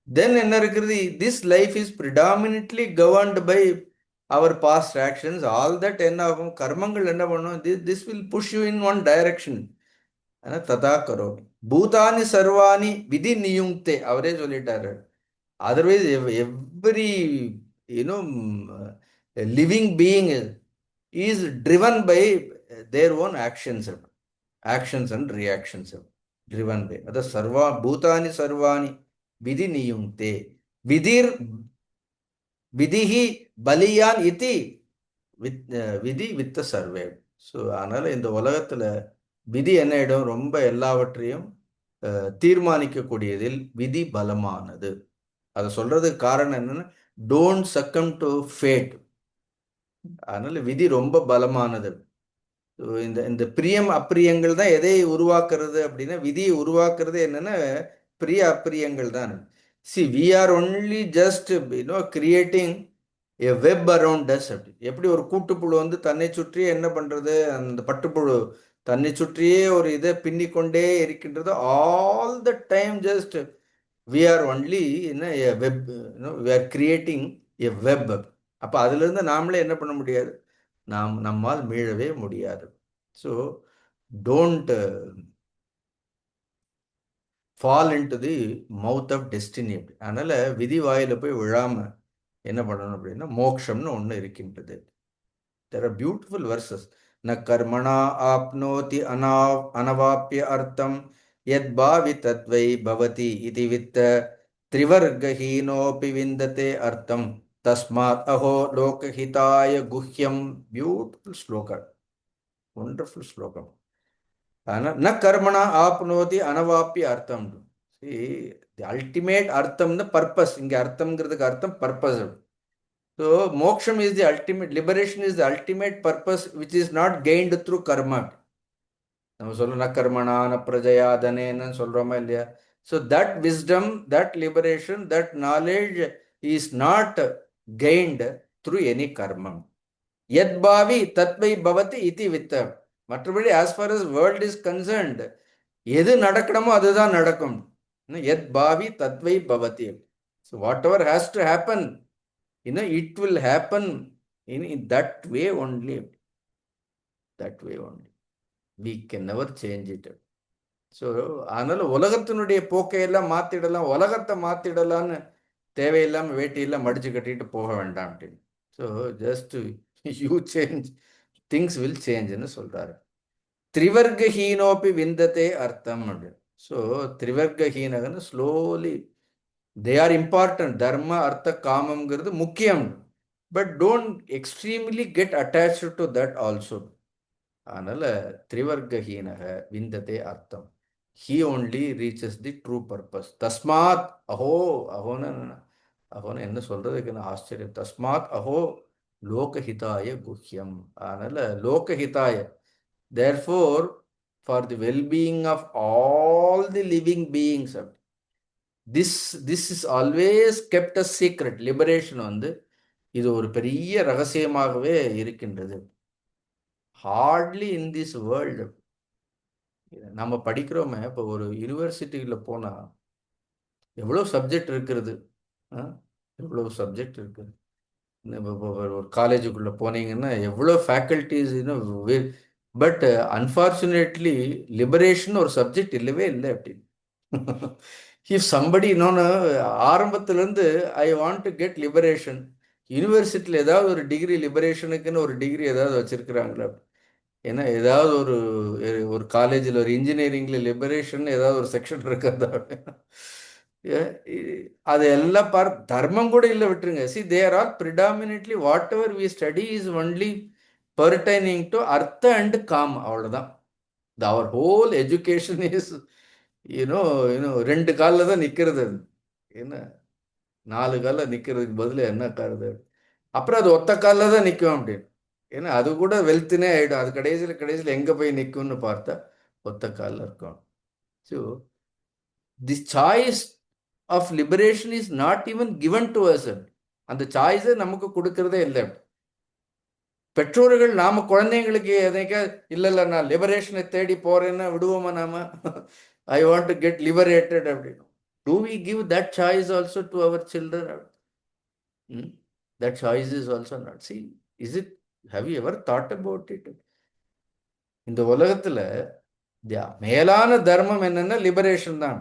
தென் என்ன இருக்கிறது? This life is predominantly governed by our past actions. All that என்ன ஆகும்? கர்மங்கள் என்ன பண்ணும்? This will push you in one direction. ஆனால் ததா கரோமி. பூதானி சர்வாணி விதி நியுங்தே, அவரே சொல்லிட்டாரு. Otherwise every living being is driven by their own actions and reactions, driven by. That sarva bhutani sarvani vidhi niyungte vidir vidihi baliyan iti vidhi with the sarve. So அதனால் இந்த உலகத்தில் விதி என்ன இடம்? ரொம்ப எல்லாவற்றையும் தீர்மானிக்கக்கூடியதில் விதி பலமானது. அதை சொல்றதுக்கு காரணம் என்னன்னா, டோன்ட் சக்கம் டு ஃபேட். அதனால விதி ரொம்ப பலமானது. இந்த இந்த பிரியம் அப்பிரியங்கள் தான் எதை உருவாக்குறது அப்படின்னா, விதியை உருவாக்குறது என்னன்னா பிரிய அப்பிரியங்கள் தான். See we are only just creating a web around us அப்படி. எப்படி ஒரு கூட்டுப்புழு வந்து தன்னை சுற்றியே என்ன பண்றது, அந்த பட்டுப்புழு தன்னை சுற்றியே ஒரு இதை பின்னிக்கொண்டே இருக்கின்றது. All the time just we are only in a web, we are creating a web. அப்போ அதிலிருந்து நாமளே என்ன பண்ண முடியாது, நம்மால் மீளவே முடியாது. So don't fall into the mouth of destiny. அதனால விதி வாயில போய் விழாம என்ன பண்ணணும் அப்படின்னா மோக்ஷம்னு ஒன்று இருக்கின்றது. There are beautiful verses. ந கர்மணா ஆப்னோதி அனவாப்பிய அர்த்தம் யத் பாவி தத்வை பவதி இதி வித்த திரிவர்கஹீனோபி விந்ததே அர்த்தம் தஸ்மாத் அஹோ லோகஹிதாய குஹ்யம். பியூட்டிஃபுல் ஸ்லோகம், ஒண்டர்ஃபுல் ஸ்லோகம். ஆனால் ந கர்மணா ஆப்னோதி அனவாப்பிய அர்த்தம். தி அல்டிமேட் அர்த்தம்னு பர்பஸ். இங்கே அர்த்தம்ங்கிறதுக்கு அர்த்தம் purpose. So moksham is the ultimate, liberation is the ultimate purpose which is not gained through karma. நம்ம சொல்ல கர்மணா ந பிரஜயா தனேன்னு சொல்றோமா இல்லையா? So that wisdom, that liberation, that knowledge is not gained through any karma. Yad bhavi tatvai bhavati iti vitta. மற்றபடி as far as world is concerned, எது நடக்கணுமோ அதுதான் நடக்கும். Yad bhavi tatvai bhavati. So whatever has to happen, it will happen in that way only. That way only. We can never change it. So அதனால உலகத்தினுடைய போக்கையெல்லாம் மாற்றிடலாம், உலகத்தை மாற்றிடலான்னு தேவையில்லாமல் வேட்டியெல்லாம் மடிச்சு கட்டிட்டு போக வேண்டாம் அப்படின்னு. So just you change, things will சேஞ்சுன்னு சொல்கிறாரு. திரிவர்கஹீனோப்பி விந்ததே அர்த்தம் அப்படின்னு. ஸோ திரிவர்கஹீனகன்னு slowly they are important. Dharma, artha, kamamங்கிறது முக்கியம். But don't extremely get attached to that also. அதனால திரிவர்கஹீனக விந்ததே அர்த்தம். He only reaches the true purpose. தஸ்மாத் அஹோ, அஹோன்னு என்ன சொல்றதுக்கு ஆச்சரியம். தஸ்மாத் அஹோ லோகஹிதாய குஹ்யம். அதனால லோகஹிதாய, therefore for the well-being of all the living beings, this is always kept a secret. Liberation வந்து இது ஒரு பெரிய ரகசியமாகவே இருக்கின்றது. ஹார்ட்லி இன் திஸ் வேர்ல்டு நம்ம படிக்கிறோமே. இப்போ ஒரு யூனிவர்சிட்டியில் போனால் எவ்வளோ சப்ஜெக்ட் இருக்கிறது, எவ்வளோ சப்ஜெக்ட் இருக்குது. ஒரு காலேஜுக்குள்ளே போனீங்கன்னா எவ்வளோ ஃபேக்கல்ட்டிஸ். பட் அன்ஃபார்ச்சுனேட்லி லிபரேஷன் ஒரு சப்ஜெக்ட் இல்லவே இல்லை அப்படின்னு. இஃப் சம்படி இன்னொன்று ஆரம்பத்திலேருந்து I want to get liberation, யூனிவர்சிட்டியில் ஏதாவது ஒரு டிகிரி லிபரேஷனுக்குன்னு ஒரு டிகிரி ஏதாவது வச்சுருக்குறாங்களா? ஏன்னா ஏதாவது ஒரு காலேஜில் ஒரு இன்ஜினியரிங்கில் லிபரேஷன் ஏதாவது ஒரு செக்ஷன் இருக்கிறதா? அது எல்லாம் தர்மம் கூட இல்லை, விட்டுருங்க. See there are predominantly whatever we study is only pertaining to அர்த்த அண்ட் காம், அவ்வளோதான். அவர் ஹோல் எஜுகேஷன் இஸ் ரெண்டு காலில் தான் நிற்கிறது. என்ன 4 காலில் நிற்கிறதுக்கு பதில் என்ன காருது? அப்புறம் அது ஒத்த காலில் தான் நிற்கும் அப்படின்னு. ஏன்னா அது கூட வெல்த்துனே ஆகிடும். அது கடைசியில் எங்கே போய் நிற்கும்னு பார்த்தா ஒத்த காலில் இருக்கும். So the choice of liberation is not even given to us. அந்த சாய்ஸை நமக்கு கொடுக்கறதே இல்லை. பெற்றோர்கள் நாம குழந்தைங்களுக்கு எதைக்கா இல்லை நான் லிபரேஷனை தேடி போறேன்னா விடுவோமா நாம? ஐ வாண்ட் டு கெட் லிபரேட்டட் அப்படின்னு. Do we give that choice also to our children? That choice is also not. See, have you ever thought about it? இந்த உலகத்துல மேலான தர்மம் என்னன்னா லிபரேஷன் தான்.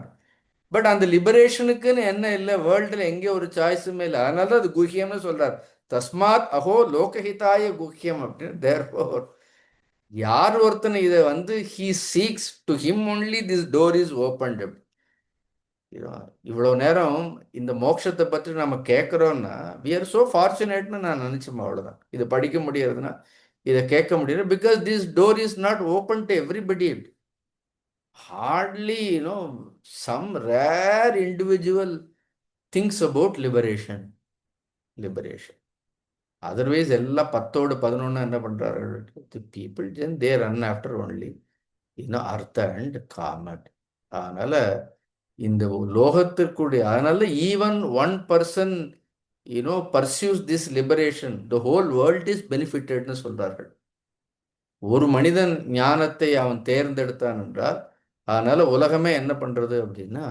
பட் அந்த லிபரேஷனுக்குன்னு என்ன இல்லை, வேர்ல்டுல எங்கே ஒரு சாய்ஸுமே இல்லை. அதனால தான் அது குஹ்யம்னு சொல்றாரு. தஸ்மாத் அஹோ லோகஹிதாய குஹ்யம் அப்படின்னு. தேர்ஃபோர் யார் ஒருத்தனை இதை வந்து he seeks, to him only this door is opened. இவ்வளோ நேரம் இந்த மோட்சத்தை பற்றி நம்ம கேட்குறோன்னா we are so fortunate-னு நான் நினச்சோம். அவ்வளோதான். இதை படிக்க முடியறதுன்னா, இதை கேட்க முடியாது. Because this door is not open to everybody. Hardly, some rare individual thinks about liberation. Otherwise எல்லாம் 10ஓடு 11 என்ன பண்றாரு? The people they run after only artha and kama. அதனால இந்த லோகத்திற்குடைய, அதனால even 1 person pursues this liberation, the whole world is benefited சொல்றார்கள். ஒரு மனிதன் ஞானத்தை அவன் தேர்ந்தெடுத்தான் என்றால் அதனால உலகமே என்ன பண்றது அப்படின்னா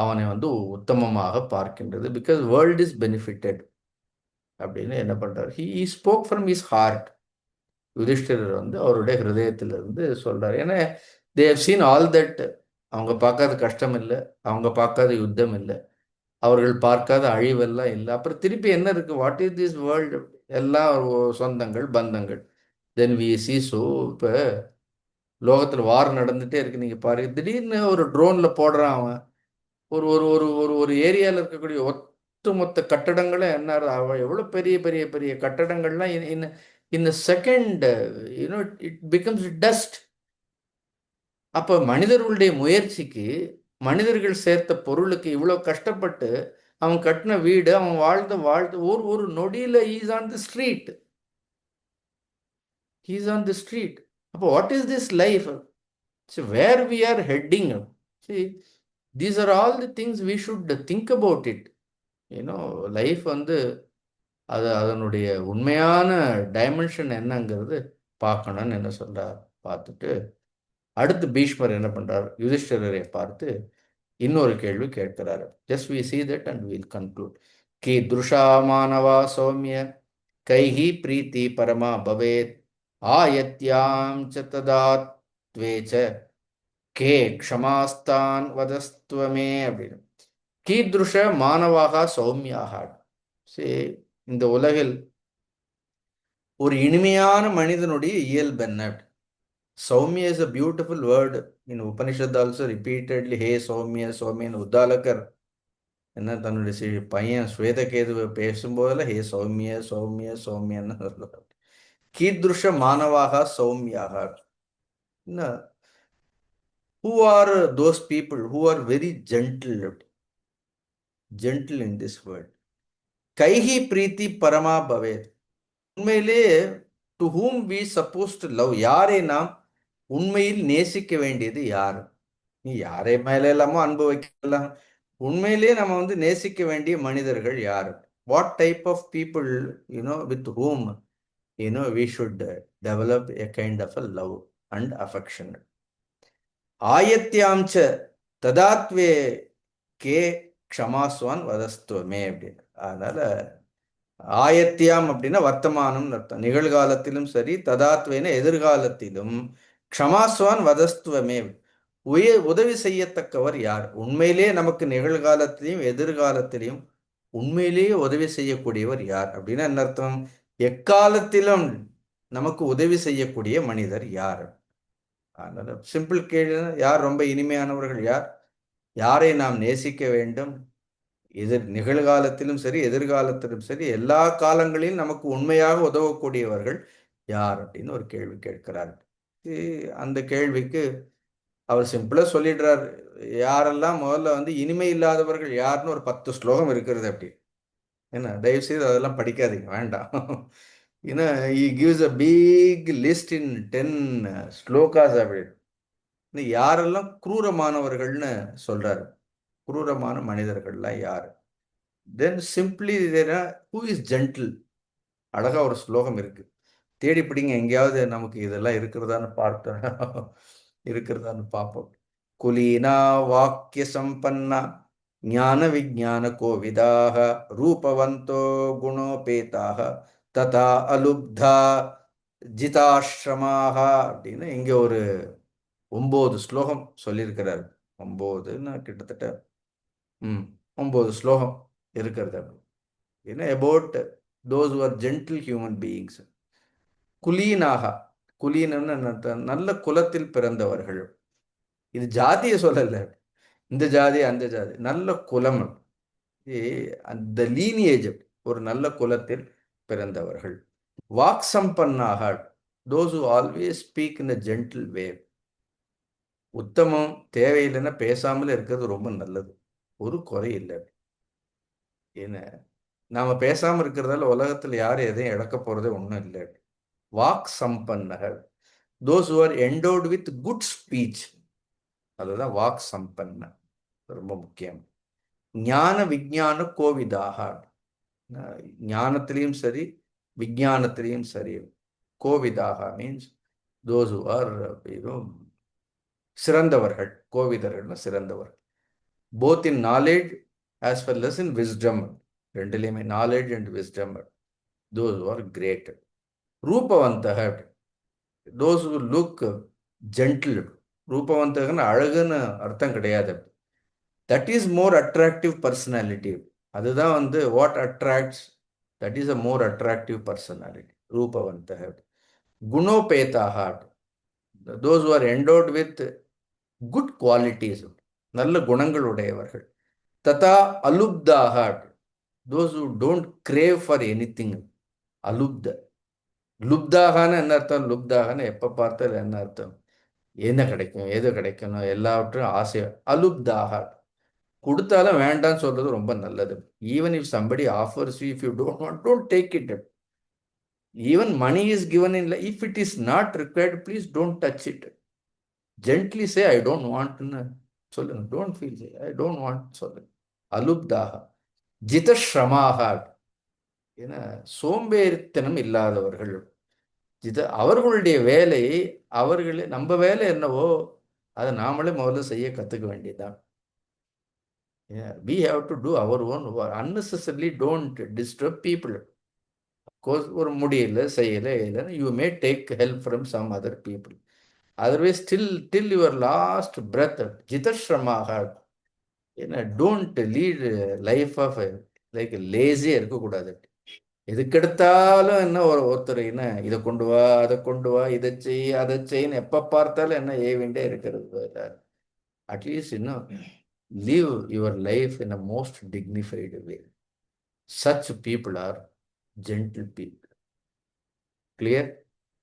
அவனை வந்து உத்தமமாக பார்க்கின்றது. பிகாஸ் வேர்ல்ட் இஸ் பெனிஃபிட்டட் அப்படின்னு என்ன பண்றாரு, he spoke from his heart. Yudhishthira வந்து அவருடைய ஹிருதயத்திலிருந்து சொல்றாரு. ஏன்னா they have seen all that. அவங்க பார்க்காத கஷ்டம் இல்லை, அவங்க பார்க்காத யுத்தம் இல்லை, அவர்கள் பார்க்காத அழிவெல்லாம் இல்லை. அப்புறம் திருப்பி என்ன இருக்கு, வாட் இஸ் திஸ் வேர்ல்டு? எல்லாம் சொந்தங்கள் பந்தங்கள். Then we C. ஸோ இப்போ லோகத்தில் வார் நடந்துகிட்டே இருக்கு. நீங்கள் பாருங்க, திடீர்னு ஒரு ட்ரோனில் போடுறான் அவன். ஒரு ஒரு ஒரு ஒரு ஒரு ஏரியாவில் இருக்கக்கூடிய ஒட்டுமொத்த கட்டடங்களும் என்ன எவ்வளோ பெரிய பெரிய பெரிய கட்டடங்கள்லாம் இந்த செகண்ட் இட் பிகம்ஸ் டஸ்ட். அப்போ மனிதர்களுடைய முயற்சிக்கு, மனிதர்கள் சேர்த்த பொருளுக்கு இவ்வளோ கஷ்டப்பட்டு அவன் கட்டின வீடு, அவன் வாழ்ந்த ஒரு ஒரு நொடியில் is on the street. He's on the street. What is this life? So where we are heading? See, these are all the things we should think about it. Life வந்து அதனுடைய உண்மையான டைமென்ஷன் என்னங்கிறது பார்க்கணும்னு என்ன சொல்றார். பார்த்துட்டு அடுத்து பீஷ்மர் என்ன பண்றார், யுதிஷ்டிரரை பார்த்து இன்னொரு கேள்வி கேட்கிறார். Just we see that and we'll conclude. கீதுஷா மானவா சௌமிய கைஹி பிரீத்தி பரமா பவேத் ஆயத்யாம் ச ததாத்வே ச கே க்ஷமாஸ்தான் வதஸ்துவமே அப்படின்னு. கீதுஷ மானவாக சௌமியாக. இந்த உலகில் ஒரு இனிமையான மனிதனுடைய இயல்பு என்ன? சௌமிய is a beautiful word. In Upanishad also repeatedly, ஹே சௌமிய சௌமியன். உத்தாலகர் என்ன தன்னுடைய பையன் ஸ்வேதகேதுவை பேசும்போதில் ஹே சௌமிய சௌமிய சௌமியன்னு சொல்லுவார். கீதுஷ மானவாக சௌமியாக. Who are those people who are very gentle in this world? கைஹி பிரீத்தி பரமா பவேத். உண்மையிலே to whom we supposed to love, யாரை நாம் உண்மையில் நேசிக்க வேண்டியது யார்? நீ யாரை மேலே எல்லாமோ அன்பு வைக்கலாம், உண்மையிலே நம்ம வந்து நேசிக்க வேண்டிய மனிதர்கள் யார்? What type of people with whom we should develop a kind of a love and affection. ஆயத்யாம் ச ததாத்வே கே க்ஷமாஸ்வான் வதஸ்துவமே அப்படின்னு. அதனால ஆயத்தியாம் அப்படின்னா வர்த்தமானம்னு அர்த்தம். நிகழ்காலத்திலும் சரி, ததாத்வேன எதிர்காலத்திலும், க்ஷமாஸ்வான் வதஸ்துவமே உதவி செய்யத்தக்கவர் யார்? உண்மையிலே நமக்கு நிகழ்காலத்திலையும் எதிர்காலத்திலையும் உண்மையிலேயே உதவி செய்யக்கூடியவர் யார் அப்படின்னா என்ன அர்த்தம்? எக்காலத்திலும் நமக்கு உதவி செய்யக்கூடிய மனிதர் யார்? அதனால சிம்பிள் கேள்வி, யார் ரொம்ப இனிமையானவர்கள்? யாரை நாம் நேசிக்க வேண்டும்? நிகழ்காலத்திலும் சரி, எதிர்காலத்திலும் சரி, எல்லா காலங்களிலும் நமக்கு உண்மையாக உதவக்கூடியவர்கள் யார் அப்படின்னு ஒரு கேள்வி கேட்கிறார். அந்த கேள்விக்கு அவர் சிம்பிளா சொல்லிடுறார். யாரெல்லாம் முதல்ல வந்து இனிமை இல்லாதவர்கள் யாருன்னு ஒரு 10 ஸ்லோகம் இருக்கிறது. அப்படி என்ன, தயவு செய்து அதெல்லாம் படிக்காதீங்க, வேண்டாம். he gives a big list in 10 slokas. அப்படி யாரெல்லாம் குரூரமானவர்கள்னு சொல்றாரு. குரூரமான மனிதர்கள்லாம் யார்? தென் சிம்பிளி ஹூ இஸ் ஜென்டில். அழகா ஒரு ஸ்லோகம் இருக்கு, தேடி பிடிங்க, எங்கேயாவது நமக்கு இதெல்லாம் இருக்கிறதான்னு பார்ப்போம். குலீனா வாக்கிய சம்பன்னா ஞான விஜான கோவிதாக ரூபவந்தோ குணோபேதாக ததா அலுப்தா ஜிதாஸ்ரமாக அப்படின்னு இங்க ஒரு 9 ஸ்லோகம் சொல்லியிருக்கிறார். 9ன்னா கிட்டத்தட்ட 9 ஸ்லோகம் இருக்கிறது. அப்படின்னா about those who are gentle human beings. குலீனாக, குலீனன்னு நல்ல குலத்தில் பிறந்தவர்கள். இது ஜாதியை சொல்லல, இந்த ஜாதி அந்த ஜாதி, நல்ல குலம், அந்த லீனியேஜ், ஒரு நல்ல குலத்தில் பிறந்தவர்கள். வாக் சம்பன்னாக, those who always speak in a gentle way. உத்தமம் தேவையில்லைன்னா பேசாமல் இருக்கிறது ரொம்ப நல்லது, ஒரு குறை இல்லை. ஏன்னா நாம பேசாம இருக்கிறதால உலகத்துல யாரும் எதையும் இழக்க போறதே ஒன்றும் இல்லை. வாக் சம்பன்னர்கள், those who are endowed with good speech, அதுதான் வாக் சம்பன்ன, ரொம்ப முக்கியம். ஞான விஞ்ஞான கோவிதாக, ஞானத்திலையும் சரி விஞ்ஞானத்திலையும் சரி. கோவிதாக மீன்ஸ் தோஸ் ஹூ ஆர் சிறந்தவர்கள். கோவிதர்கள்னா சிறந்தவர்கள். Both in knowledge as well as in wisdom. ரெண்டுலேயுமே knowledge and wisdom. Those who are great. ரூபவந்தக, தோஸ் ஹூ லுக் ஜென்டில். ரூபவந்தகன்னு அழகுன்னு அர்த்தம் கிடையாது. That is more attractive personality. அதுதான் வந்து what attracts. That is a more attractive personality. ரூபவந்தக. குணோபேதாக, those who are endowed with good qualities, நல்ல குணங்கள் உடையவர்கள். ததா அலுப்தாக, those who don't crave for anything. அலுப்த. லுப்தாகன்னு என்ன அர்த்தம்? லுப்தாகன்னு எப்போ பார்த்தாலும் என்ன அர்த்தம்? என்ன கிடைக்கும், எது கிடைக்கணும், எல்லாவற்றும் ஆசை. அலுப்தாக, கொடுத்தாலும் வேண்டாம்னு சொல்றது ரொம்ப நல்லது. Even if somebody offers you, if you don't want, don't take it. Even money is given in, if it is not required, please don't touch it. Gently say I don't வாண்ட்னு சொல்லுங்க. Don't feel say I don't want சொல்லுங்க. அலுப்தாக. ஜிதஸ்ரமாக, ஏன்னா சோம்பேறித்தனம் இல்லாதவர்கள். அவர்களுடைய வேலை, அவர்களே, நம்ம வேலை என்னவோ அதை நாமளே முதல்ல செய்ய கற்றுக்க வேண்டியதுதான். We have to do our own work. Unnecessarily don't disturb people. Of course, ஒரு முடியல செய்யல இல்லைன்னு you may take help from some other people. Otherwise, till your last breath, ஜிதஸ்ரமாக, ஏன்னா don't lead life of like லேசியாக இருக்கக்கூடாது. எதுக்கெடுத்தாலும் என்ன ஒருத்தர் என்ன இதை கொண்டு வா, அதை கொண்டு வா, இதை செய், அதை செய்ன்னு எப்போ பார்த்தாலும் என்ன ஏவிண்டே இருக்கிறது. அட்லீஸ்ட் இன்னும் live your life in a most dignified way. Such people are gentle people. Clear?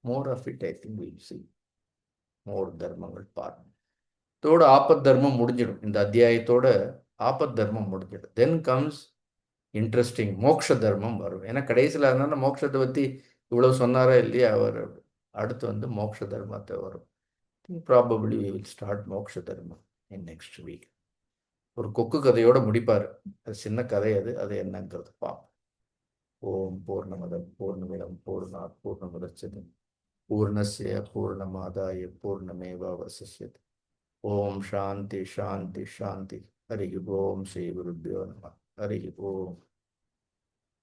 More of it, I think we'll see. More தர்மங்கள் பாருங்க. இதோட ஆபத் தர்மம் முடிஞ்சிடும். இந்த அத்தியாயத்தோட ஆபத் தர்மம் முடிஞ்சிடும். தென் கம்ஸ் இன்ட்ரெஸ்டிங் மோக்ஷ தர்மம் வரும். ஏன்னா கடைசியில் அதனால மோட்சத்தை பற்றி இவ்வளவு சொன்னாரா இல்லையா அவர். அடுத்து வந்து மோக்ஷ தர்மத்தை வரும். ப்ராபபிளி வி வில் ஸ்டார்ட் மோக்ஷ தர்மம் இன் நெக்ஸ்ட் வீக். ஒரு கொக்கு கதையோட முடிப்பார். அது சின்ன கதை, அது என்னங்கிறது பார்ப்போம். ஓம் பூர்ணமதம் பூர்ணமிதம் பூர்ணாத் பூர்ணமுதச்யதே பூர்ணஸ்ய பூர்ணமாதாய பூர்ணமேவாவசிஷ்யதே. ஓம் சாந்தி சாந்தி சாந்தி. ஹரி ஓம் ஸ்ரீ குருப்யோ நமः. ஹரி ஓம்.